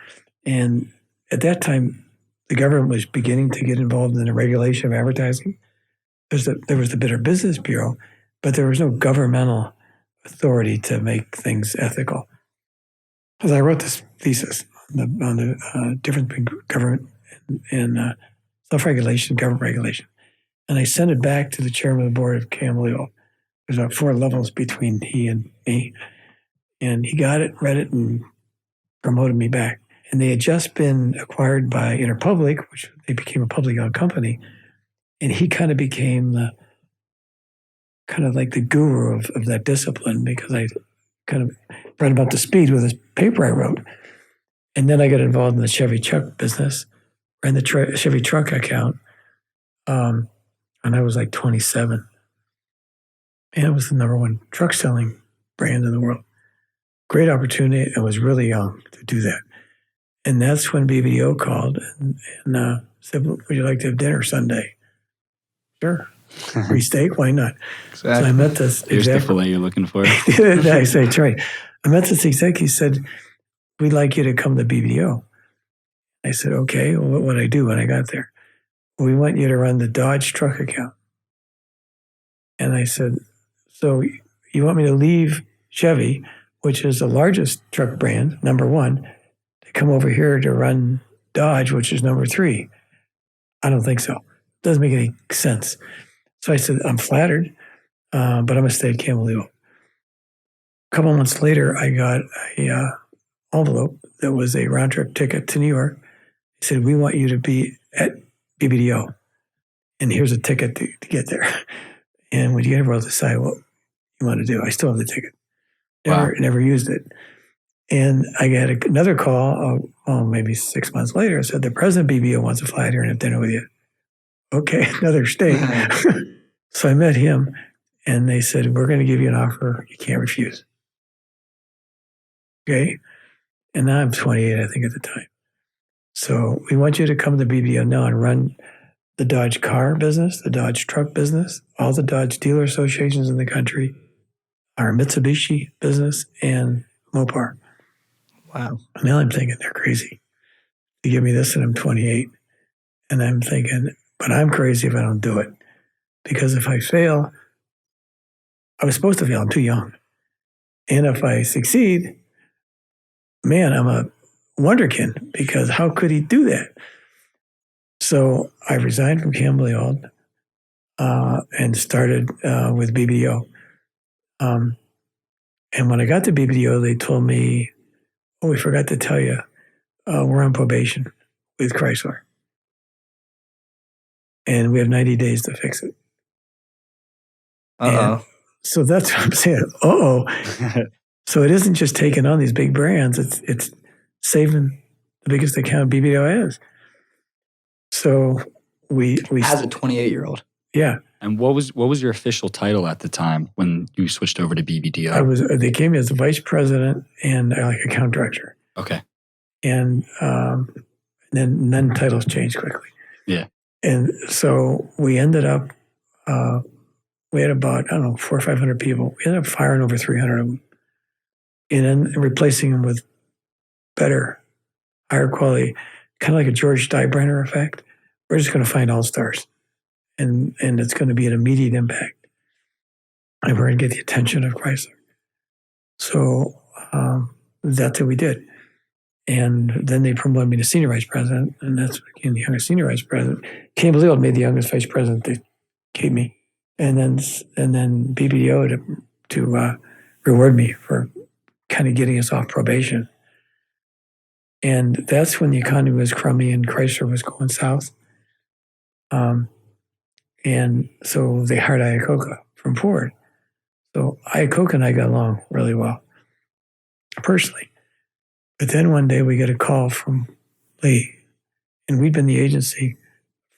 and at that time, the government was beginning to get involved in the regulation of advertising. There was the Better Business Bureau, but there was no governmental authority to make things ethical. Because I wrote this thesis on the difference between government and self-regulation, government regulation. And I sent it back to the chairman of the board of Campbell-Ewald. There's about 4 levels between he and me. And he got it, read it, and promoted me back. And they had just been acquired by Interpublic, which they became a publicly owned company. And he kind of became like the guru of that discipline, because I kind of brought him up to speed with this paper I wrote. And then I got involved in the Chevy truck business, ran the Chevy truck account. And I was like 27. And it was the number 1 truck selling brand in the world. Great opportunity. I was really young to do that. And that's when BBDO called and said, would you like to have dinner Sunday? Sure. Free steak? Why not? Exactly. So I met this Here's the filet you're looking for. I say, that's right. I met this exec. He said, we'd like you to come to BBDO. I said, okay. Well, what would I do when I got there? Well, we want you to run the Dodge truck account. And I said, so you want me to leave Chevy, which is the largest truck brand, number 1, to come over here to run Dodge, which is number 3? I don't think so. Doesn't make any sense. So I said, I'm flattered, but I'm going to stay at Campbell-Ewald. A couple months later, I got a envelope that was a round-trip ticket to New York. He said, we want you to be at BBDO, and here's a ticket to get there. And when you get over, decide what you want to do. I still have the ticket. Never used it. And I got another call, maybe 6 months later. Said, the president of BBDO wants to fly out here and have dinner with you. Okay, another state. So I met him, and they said, we're going to give you an offer you can't refuse. Okay? And now I'm 28, I think, at the time. So we want you to come to BBDO now and run the Dodge car business, the Dodge truck business, all the Dodge dealer associations in the country, our Mitsubishi business, and Mopar. Wow. Now I'm thinking they're crazy. They give me this and I'm 28. And I'm thinking, but I'm crazy if I don't do it. Because if I fail, I was supposed to fail. I'm too young. And if I succeed, man, I'm a wonderkin, because how could he do that? So I resigned from Campbell-Ewald and started with BBDO. And when I got to BBDO, they told me, we forgot to tell you, we're on probation with Chrysler. And we have 90 days to fix it. Uh-oh. And so that's what I'm saying. Uh-oh. So it isn't just taking on these big brands. It's saving the biggest account BBDO has. So we As a 28-year-old. Yeah. And what was your official title at the time when you switched over to BBDO? They came as a vice president and like account director. Okay. And then titles changed quickly. Yeah. And so we ended up, we had about, 400 or 500 people. We ended up firing over 300 of them and then replacing them with better, higher quality, kind of like a George Steinbrenner effect. We're just going to find all-stars. And it's going to be an immediate impact. And we're going to get the attention of Chrysler. So that's what we did. And then they promoted me to senior vice president, and that's when I became the youngest senior vice president. Campbell-Ewald made the youngest vice president they gave me. And then BBDO to reward me for kind of getting us off probation. And that's when the economy was crummy and Chrysler was going south. And so they hired Iacocca from Ford. So Iacocca and I got along really well, personally. But then one day we get a call from Lee, and we'd been the agency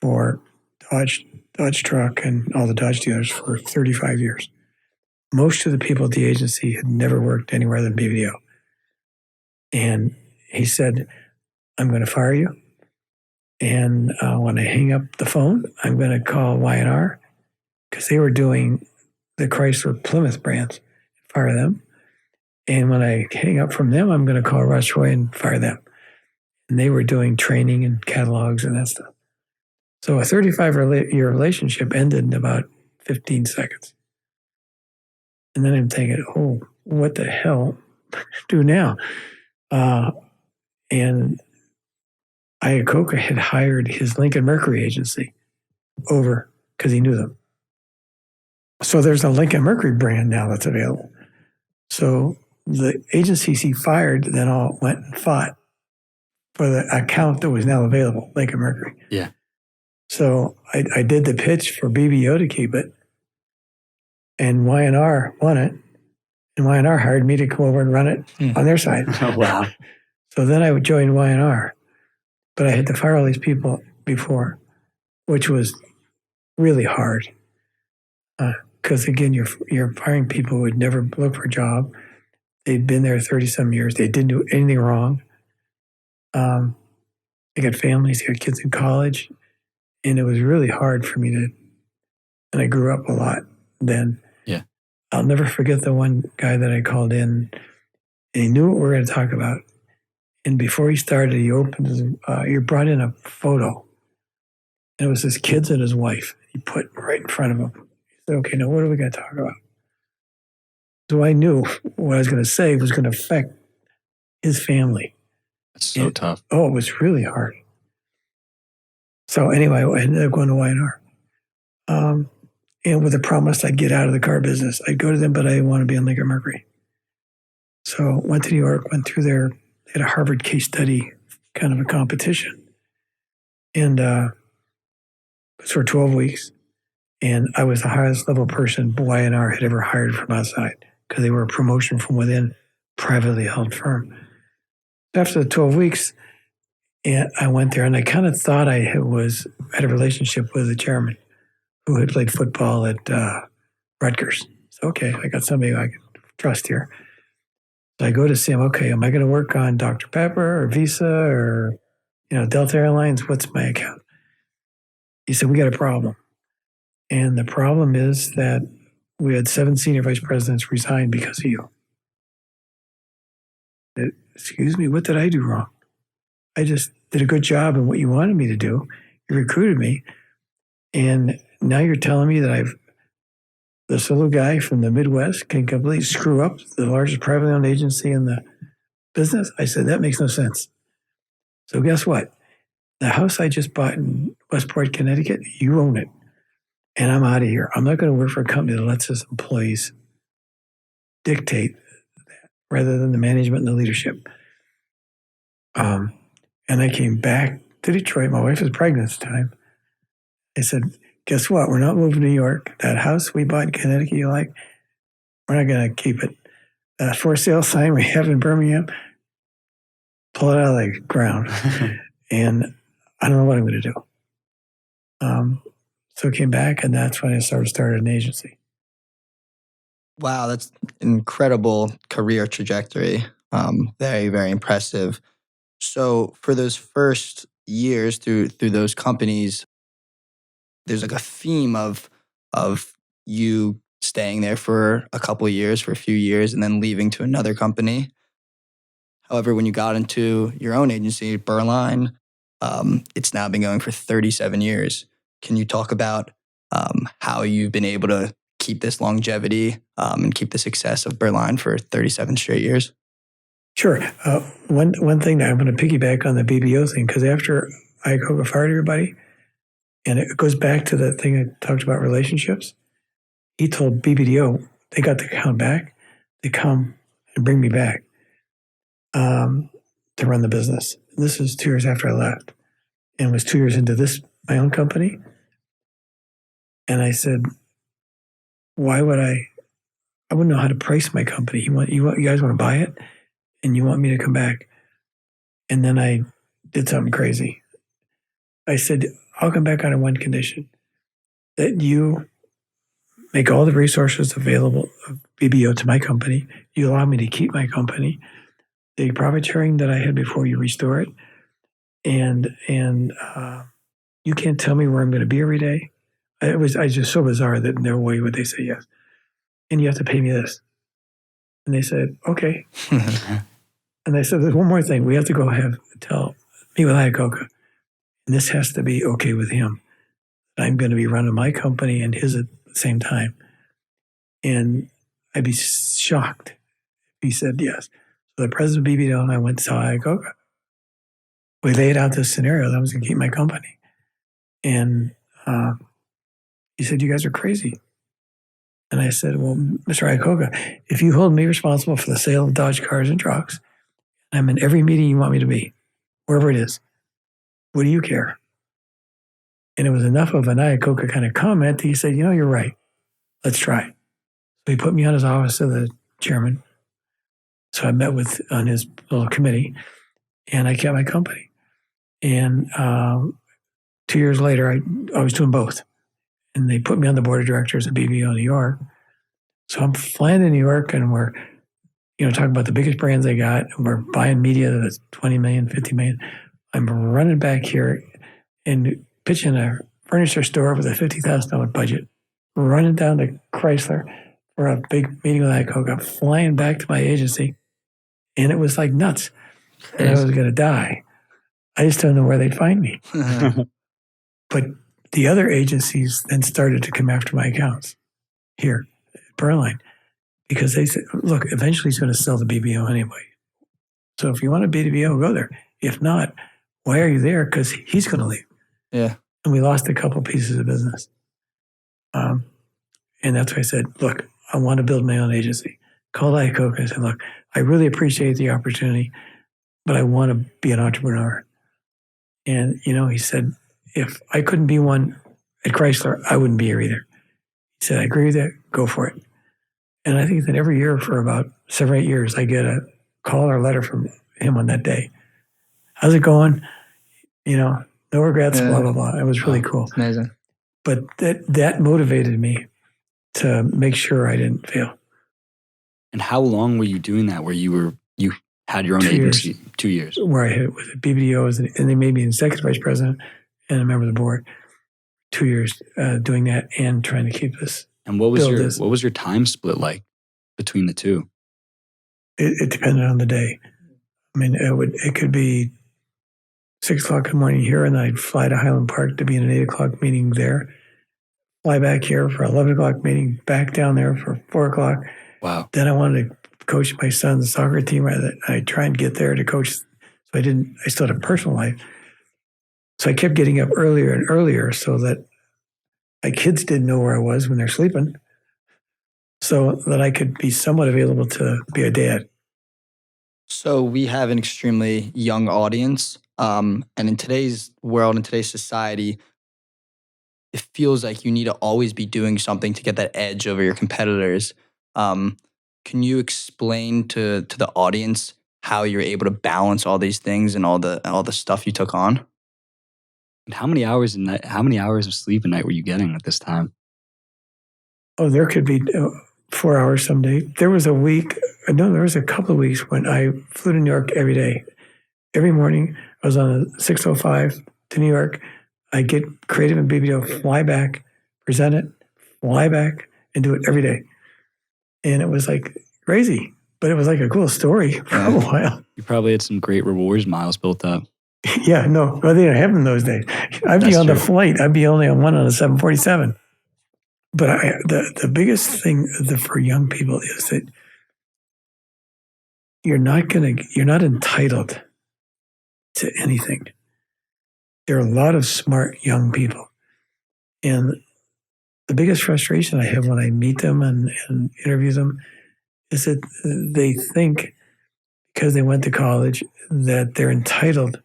for Dodge Truck and all the Dodge dealers for 35 years. Most of the people at the agency had never worked anywhere than BBDO. And he said, I'm going to fire you. And when I hang up the phone, I'm going to call Y&R because they were doing the Chrysler Plymouth brands, fire them. And when I hang up from them, I'm going to call Russ Roy and fire them. And they were doing training and catalogs and that stuff. So a 35-year relationship ended in about 15 seconds. And then I'm thinking, oh, what the hell do now? And Iacocca had hired his Lincoln Mercury agency over because he knew them. So there's a Lincoln Mercury brand now that's available. So the agencies he fired then all went and fought for the account that was now available, Lincoln Mercury. Yeah. So I did the pitch for BBO to keep it, and Y&R won it, and Y&R hired me to come over and run it on their side. Oh, wow. So then I would join Y&R, but I had to fire all these people before, which was really hard. Because again, you're firing people who would never look for a job. They'd been there 30-some years. They didn't do anything wrong. They got families, they got kids in college. And it was really hard for me and I grew up a lot then. Yeah. I'll never forget the one guy that I called in, and he knew what we were going to talk about. And before he started, he brought in a photo. And it was his kids and his wife. He put right in front of him. He said, okay, now what are we going to talk about? So I knew what I was going to say was going to affect his family. That's so tough. Oh, it was really hard. So anyway, I ended up going to Y&R. And with the promise I'd get out of the car business. I'd go to them, but I didn't want to be on Lincoln Mercury. So went to New York, went through they had a Harvard case study kind of a competition. And it was for 12 weeks. And I was the highest level person Y&R had ever hired from outside because they were a promotion from within, privately held firm. After the 12 weeks, and I went there, and I kind of thought I had a relationship with the chairman who had played football at Rutgers. So, okay, I got somebody I can trust here. So I go to see him, okay, am I going to work on Dr. Pepper or Visa or, Delta Airlines? What's my account? He said, we got a problem. And the problem is that we had 7 senior vice presidents resign because of you. Excuse me, what did I do wrong? I just did a good job in what you wanted me to do. You recruited me. And now you're telling me that this little guy from the Midwest can completely screw up the largest privately owned agency in the business? I said, that makes no sense. So guess what? The house I just bought in Westport, Connecticut, you own it. And I'm out of here. I'm not going to work for a company that lets its employees dictate that rather than the management and the leadership. And I came back to Detroit. My wife was pregnant at the time. I said, guess what? We're not moving to New York. That house we bought in Connecticut, we're not going to keep it. That for sale sign we have in Birmingham, pull it out of the ground. And I don't know what I'm going to do. So I came back, and that's when I started an agency. Wow, that's an incredible career trajectory. Very, very impressive. So for those first years through those companies, there's like a theme of you staying there for a couple of years, for a few years, and then leaving to another company. However, when you got into your own agency, Berline, it's now been going for 37 years. Can you talk about how you've been able to keep this longevity and keep the success of Berline for 37 straight years? Sure. One thing that I'm going to piggyback on the BBO thing, because after Iacocca fired everybody, and it goes back to the thing I talked about relationships, he told BBDO, they got the account back, they come and bring me back to run the business. This is 2 years after I left, and it was 2 years into my own company. And I said, why would I wouldn't know how to price my company. You guys want to buy it, and you want me to come back. And then I did something crazy. I said, I'll come back on one condition, that you make all the resources available of BBO to my company. You allow me to keep my company. The profit sharing that I had before, you restore it. And you can't tell me where I'm going to be every day. I was just so bizarre that no way would they say yes. And you have to pay me this. And they said, okay. And I said, there's one more thing. We have to go meet with Iacocca. And this has to be okay with him. I'm going to be running my company and his at the same time. And I'd be shocked if he said yes. So the president of BBO and I went to saw Iacocca. We laid out this scenario that I was going to keep my company. And he said, you guys are crazy. And I said, well, Mr. Iacocca, if you hold me responsible for the sale of Dodge cars and trucks, I'm in every meeting you want me to be, wherever it is, what do you care? And it was enough of an Iacocca kind of comment that he said, you're right. Let's try. So he put me on his office of the chairman. So I met on his little committee, and I kept my company. And 2 years later, I was doing both. And they put me on the board of directors at BBO New York. So I'm flying to New York, and we're, talking about the biggest brands I got. And we're buying media that's 20 million, 50 million. I'm running back here and pitching a furniture store with a $50,000 budget, running down to Chrysler for a big meeting with Iacocca, flying back to my agency. And it was like nuts. And I was going to die. I just don't know where they'd find me. But the other agencies then started to come after my accounts here at Berline, because they said, look, eventually he's going to sell the BBO anyway. So if you want a BBO, go there. If not, why are you there? Because he's going to leave. Yeah. And we lost a couple pieces of business. And that's why I said, look, I want to build my own agency. Called Iacocca and said, look, I really appreciate the opportunity, but I want to be an entrepreneur. And, he said, if I couldn't be one at Chrysler, I wouldn't be here either. He said, I agree with that. Go for it. And I think that every year for about 7 or 8 years, I get a call or letter from him on that day. How's it going? No regrets, blah, blah, blah. It was really cool. Amazing. But that motivated me to make sure I didn't fail. And how long were you doing that, where you had your own 2 agency? years. 2 years. Where I was at BBDO, and they made me an executive vice president and a member of the board. 2 years doing that and trying to keep this. And what was your time split like between the two? It depended on the day. I mean, it could be 6 o'clock in the morning here, and I'd fly to Highland Park to be in an 8 o'clock meeting there. Fly back here for 11 o'clock meeting, back down there for 4 o'clock. Wow. Then I wanted to coach my son's soccer team. I try and get there to coach. So I still had a personal life. So I kept getting up earlier and earlier so that my kids didn't know where I was when they're sleeping, so that I could be somewhat available to be a dad. So we have an extremely young audience. And in today's world, in today's society, it feels like you need to always be doing something to get that edge over your competitors. Can you explain to the audience how you're able to balance all these things and all the stuff you took on? And how many hours of sleep a night were you getting at this time? Oh, there could be 4 hours some day. There was a couple of weeks when I flew to New York every day. Every morning, I was on a 6:05 to New York. I get creative in BBDO, fly back, present it, fly back, and do it every day. And it was like crazy, but it was like a cool story for a while. You probably had some great rewards miles built up. Yeah, no, well, they didn't have them those days. I'd be on the flight. I'd be only on one on a 747. But the biggest thing for young people is that you're not entitled to anything. There are a lot of smart young people, and the biggest frustration I have when I meet them and interview them is that they think because they went to college that they're entitled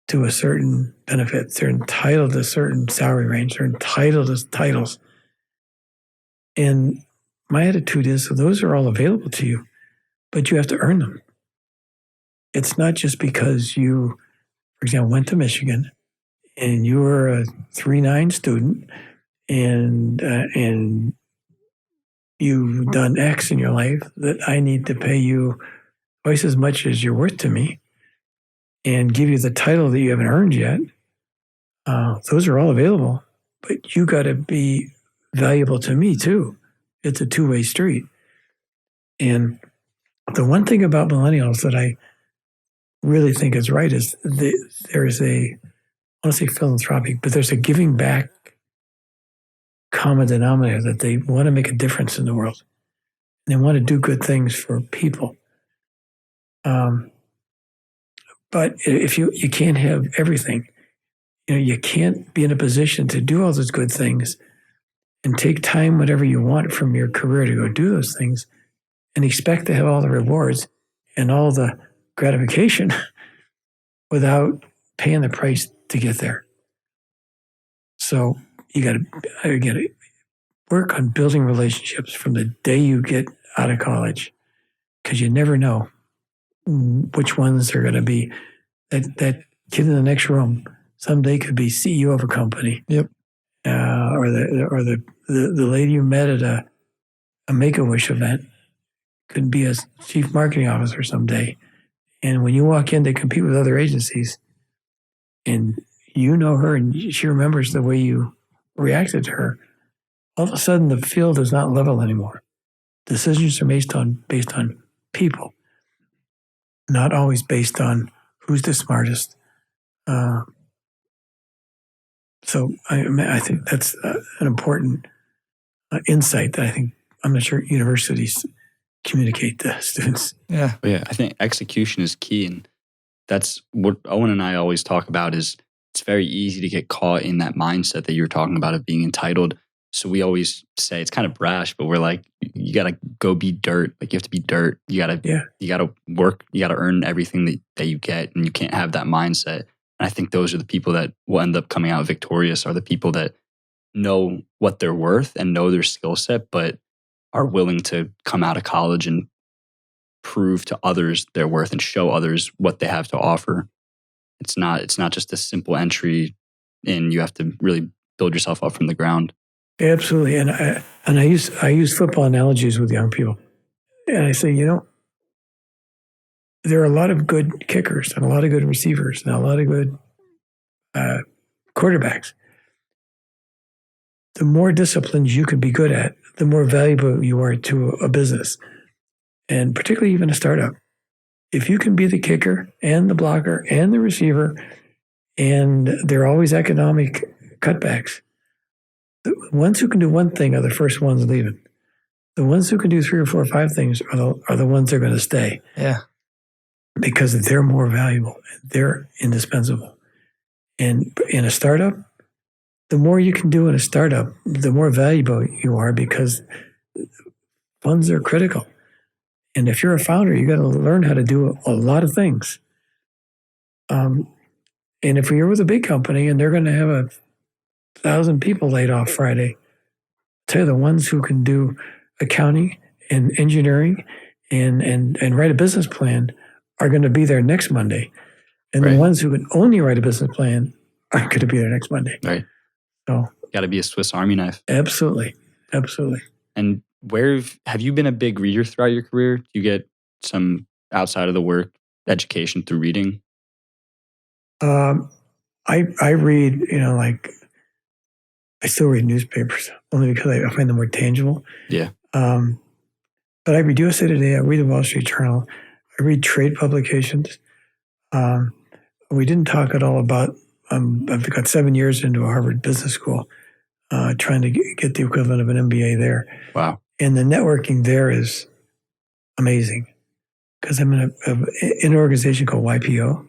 to a certain benefit. They're entitled to a certain salary range. They're entitled to titles. And my attitude is, so those are all available to you, but you have to earn them. it's not just because you, for example, went to Michigan and you were a 3.9 student and you've done X in your life that I need to pay you twice as much as you're worth to me and give you the title that you haven't earned yet. Those are all available, but you got to be valuable to me too. It's a two-way street. And the one thing about millennials that I really think is right is there's a, I want to say philanthropic, but there's a giving back common denominator that they want to make a difference in the world. And they want to do good things for people. But if you can't have everything, you can't be in a position to do all those good things and take time whatever you want from your career to go do those things and expect to have all the rewards and all the gratification without paying the price to get there. So you got to work on building relationships from the day you get out of college, because you never know which ones are going to be. That kid in the next room someday could be CEO of a company. Yep. Or the lady you met at a Make-A-Wish event could be a chief marketing officer someday. And when you walk in, they compete with other agencies, and you know her, and she remembers the way you reacted to her. All of a sudden, the field is not level anymore. Decisions are based on people, not always based on who's the smartest. So I think that's an important insight that I'm not sure universities communicate to students. Yeah. Yeah, I think execution is key. And that's what Owen and I always talk about is it's very easy to get caught in that mindset that you're talking about of being entitled. So we always say it's kind of brash, but we're like, you got to go be dirt. Like you have to be dirt. You got to work. You got to earn everything that you get, and you can't have that mindset. And I think those are the people that will end up coming out victorious, are the people that know what they're worth and know their skill set, but are willing to come out of college and prove to others their worth and show others what they have to offer. It's not just a simple entry in. You have to really build yourself up from the ground. Absolutely. And I use football analogies with young people. And I say, there are a lot of good kickers and a lot of good receivers and a lot of good quarterbacks. The more disciplines you can be good at, the more valuable you are to a business, and particularly even a startup. If you can be the kicker and the blocker and the receiver, and there are always economic cutbacks, the ones who can do one thing are the first ones leaving. The ones who can do 3 or 4 or 5 things are the ones that are going to stay. Yeah. Because they're more valuable. They're indispensable. And in a startup, the more you can do in a startup, the more valuable you are, because funds are critical. And if you're a founder, you got to learn how to do a lot of things. And if you're with a big company and they're going to have 1,000 people laid off Friday, tell you the ones who can do accounting and engineering and write a business plan are going to be there next Monday. And Right. the ones who can only write a business plan aren't going to be there next Monday. Right. So Got to be a Swiss Army knife. absolutely. Absolutely. And where have you been a big reader throughout your career? Do you get some outside of the work education through reading? I read, I still read newspapers only because I find them more tangible. Yeah. But I read USA Today. I read the Wall Street Journal. I read trade publications. We didn't talk at all about, I've got 7 years into a Harvard Business School, trying to get the equivalent of an MBA there. Wow. And the networking there is amazing, because I'm in an organization called YPO,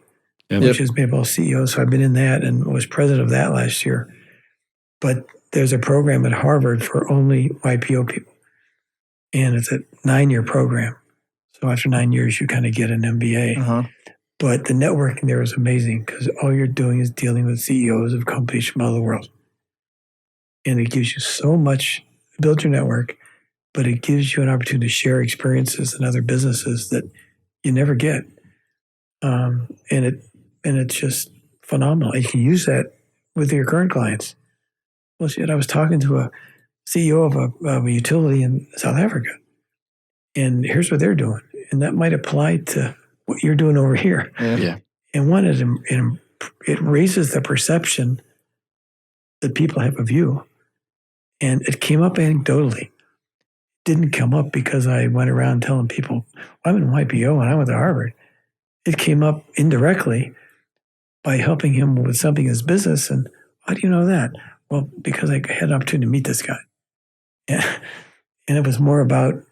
which is made up of CEOs. So I've been in that and was president of that last year. But there's a program at Harvard for only YPO people. And it's a 9-year program. So after 9 years, you kind of get an MBA. Uh-huh. But the networking there is amazing, because all you're doing is dealing with CEOs of companies from all over the world. And it gives you so much, build your network, but it gives you an opportunity to share experiences in other businesses that you never get. and it's just phenomenal. You can use that with your current clients. Well, shit, I was talking to a CEO of a utility in South Africa, and here's what they're doing, and that might apply to what you're doing over here. Yeah. And one is it raises the perception that people have of you, and it came up anecdotally. It didn't come up because I went around telling people, well, I'm in YPO and I went to Harvard. It came up indirectly by helping him with something in his business. And how do you know that? Well, because I had an opportunity to meet this guy. And it was more about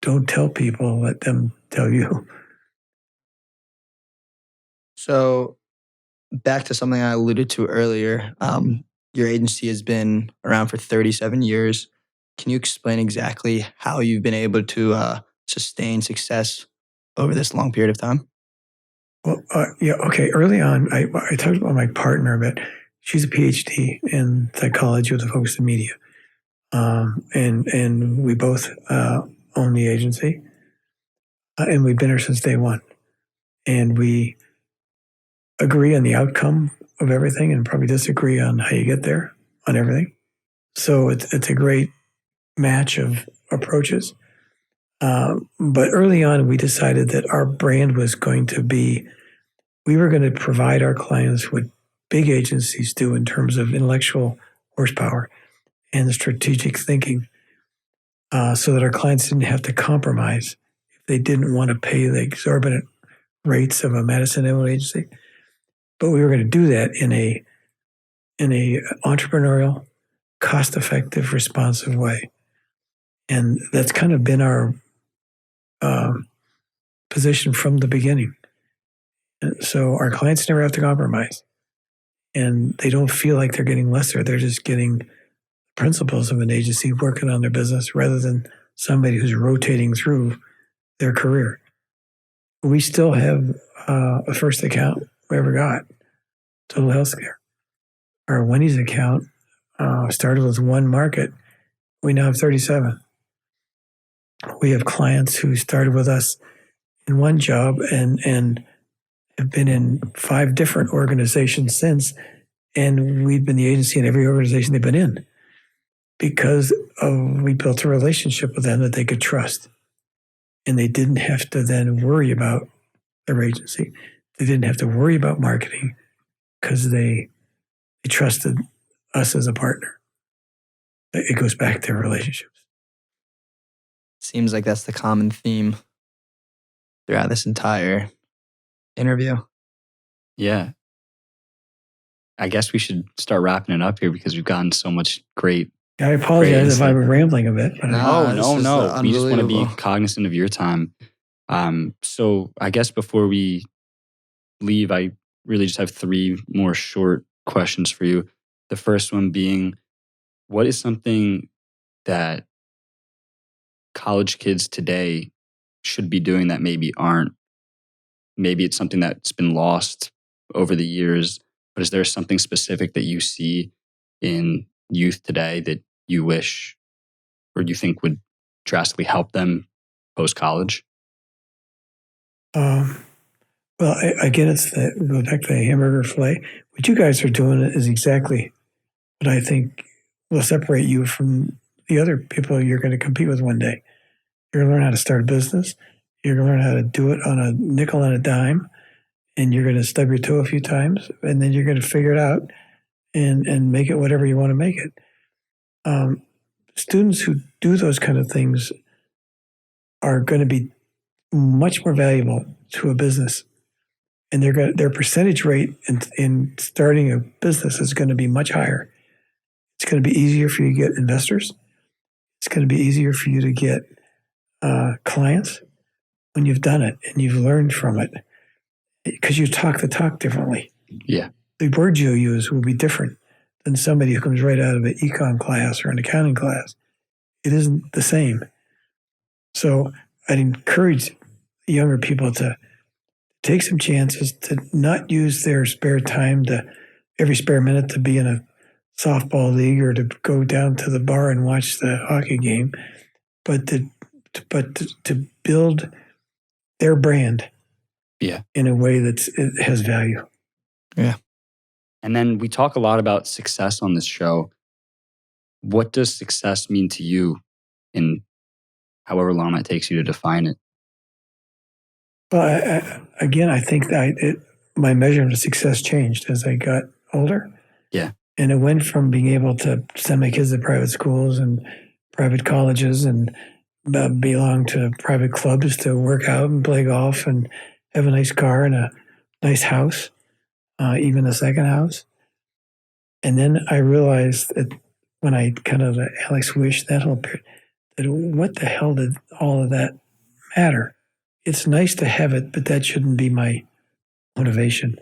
don't tell people, let them tell you. So back to something I alluded to earlier, your agency has been around for 37 years. Can you explain exactly how you've been able to sustain success over this long period of time? Well, yeah, okay. Early on, I talked about my partner a bit. She's a PhD in psychology with a focus in media. And we both own the agency. And we've been here since day one. And we agree on the outcome of everything and probably disagree on how you get there on everything. So it's a great match of approaches. But early on, we decided that our brand was going to be, we were going to provide our clients what big agencies do in terms of intellectual horsepower and strategic thinking, so that our clients didn't have to compromise if they didn't want to pay the exorbitant rates of a Madison Emerald agency. But we were going to do that in a entrepreneurial, cost-effective, responsive way. And that's kind of been our position from the beginning. And so our clients never have to compromise. And they don't feel like they're getting lesser. They're just getting principles of an agency working on their business rather than somebody who's rotating through their career. We still have a first account we ever got, Total Healthcare. Our Wendy's account started with one market. We now have 37. We have clients who started with us in one job and have been in 5 different organizations since, and we've been the agency in every organization they've been in because we built a relationship with them that they could trust. And they didn't have to then worry about their agency. They didn't have to worry about marketing because they trusted us as a partner. It goes back to relationships. Seems like that's the common theme throughout this entire interview. Yeah. I guess we should start wrapping it up here because we've gotten so much great. I apologize if I'm rambling a bit. But No, No. We just want to be unbelievable. cognizant of your time. So I guess before we leave, I really just have 3 more short questions for you. The first one being, what is something that college kids today should be doing that maybe aren't? Maybe it's something that's been lost over the years, but is there something specific that you see in youth today that you wish or you think would drastically help them post-college? Well, again, it's go back to the hamburger filet. What you guys are doing is exactly what I think will separate you from the other people you're going to compete with one day. You're going to learn how to start a business. You're going to learn how to do it on a nickel and a dime, and you're going to stub your toe a few times, and then you're going to figure it out and make it whatever you want to make it. Students who do those kind of things are going to be much more valuable to a business, and their percentage rate in starting a business is going to be much higher. It's going to be easier for you to get investors. It's going to be easier for you to get clients when you've done it and you've learned from it, because you talk the talk differently. Yeah. The words you use will be different than somebody who comes right out of an econ class or an accounting class. It isn't the same. So I'd encourage younger people to take some chances, to not use their spare time, every spare minute to be in a softball league or to go down to the bar and watch the hockey game, but to build their brand in a way it has value. And then we talk a lot about success on this show. What does success mean to you in however long it takes you to define it? Well, I think that my measurement of success changed as I got older. Yeah. And it went from being able to send my kids to private schools and private colleges and belong to private clubs to work out and play golf and have a nice car and a nice house, even a second house. And then I realized that when I kind of Alex Wish, that whole period, that what the hell did all of that matter? It's nice to have it, but that shouldn't be my motivation.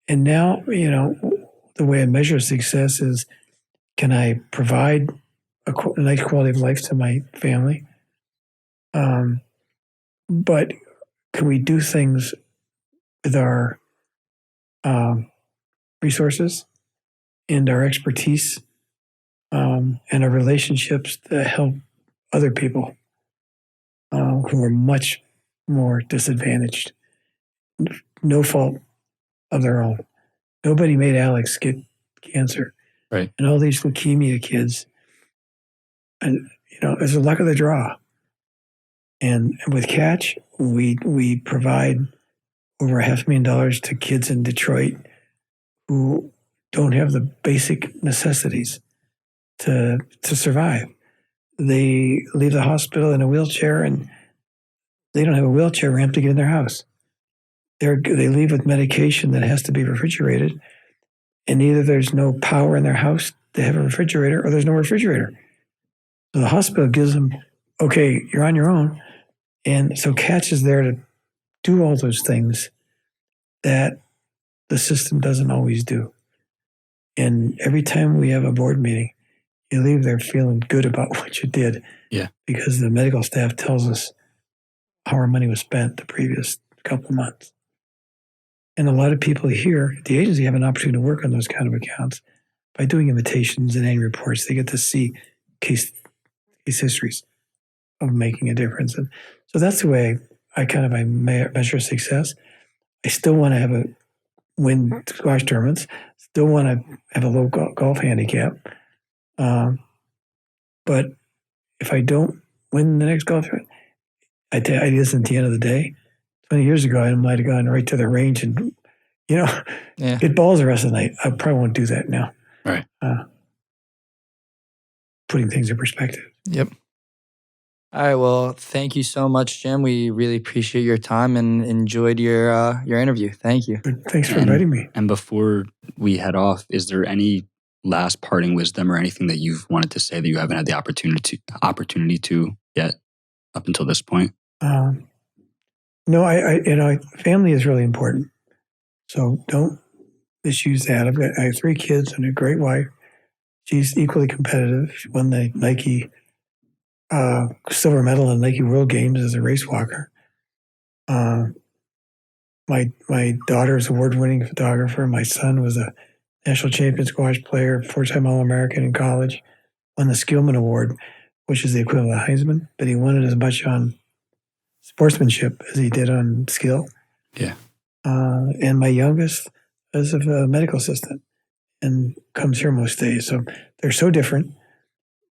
And now, the way I measure success is, can I provide a nice quality of life to my family? But can we do things with our resources and our expertise and our relationships to help other people who are much more disadvantaged? No fault of their own. Nobody made Alex get cancer. Right. And all these leukemia kids, and it's the luck of the draw. And with Catch, we provide over $500,000 to kids in Detroit who don't have the basic necessities to survive. They leave the hospital in a wheelchair, and they don't have a wheelchair ramp to get in their house. They leave with medication that has to be refrigerated, and either there's no power in their house to have a refrigerator, or there's no refrigerator. So the hospital gives them, okay, you're on your own. And so Catch is there to do all those things that the system doesn't always do. And every time we have a board meeting, you leave there feeling good about what you did. Yeah. Because the medical staff tells us how our money was spent the previous couple of months. And a lot of people here at the agency have an opportunity to work on those kind of accounts. By doing invitations and annual reports, they get to see case histories of making a difference. And so that's the way I measure success. I still want to win squash tournaments, still want to have a low golf handicap. But if I don't win the next golf tournament, I guess at the end of the day, 20 years ago, I might have gone right to the range and, hit balls the rest of the night. I probably won't do that now. Right. Putting things in perspective. Yep. All right. Well, thank you so much, Jim. We really appreciate your time and enjoyed your interview. Thank you. Thanks for inviting me. And before we head off, is there any last parting wisdom or anything that you've wanted to say that you haven't had the opportunity to yet up until this point? No, I family is really important. So don't misuse that. I have 3 kids and a great wife. She's equally competitive. She won the Nike silver medal in Nike World Games as a race walker. My daughter is an award-winning photographer. My son was a national champion squash player, 4-time All-American in college, won the Skillman Award, which is the equivalent of Heisman, but he won it as much on sportsmanship as he did on skill. Yeah. And my youngest is a medical assistant and comes here most days. So they're so different,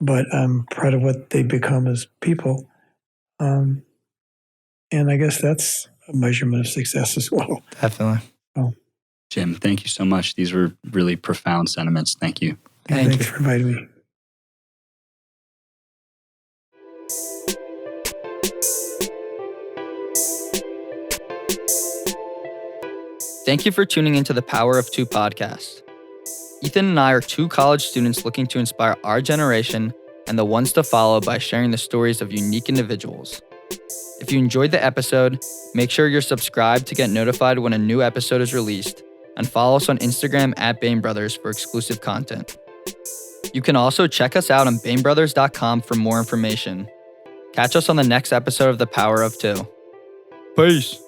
but I'm proud of what they become as people. And I guess that's a measurement of success as well. Definitely. So, Jim, thank you so much. These were really profound sentiments. Thank you. Thanks for inviting me. Thank you for tuning into the Power of Two podcast. Ethan and I are 2 college students looking to inspire our generation and the ones to follow by sharing the stories of unique individuals. If you enjoyed the episode, make sure you're subscribed to get notified when a new episode is released, and follow us on Instagram at Baim Brothers for exclusive content. You can also check us out on baimbrothers.com for more information. Catch us on the next episode of The Power of Two. Peace.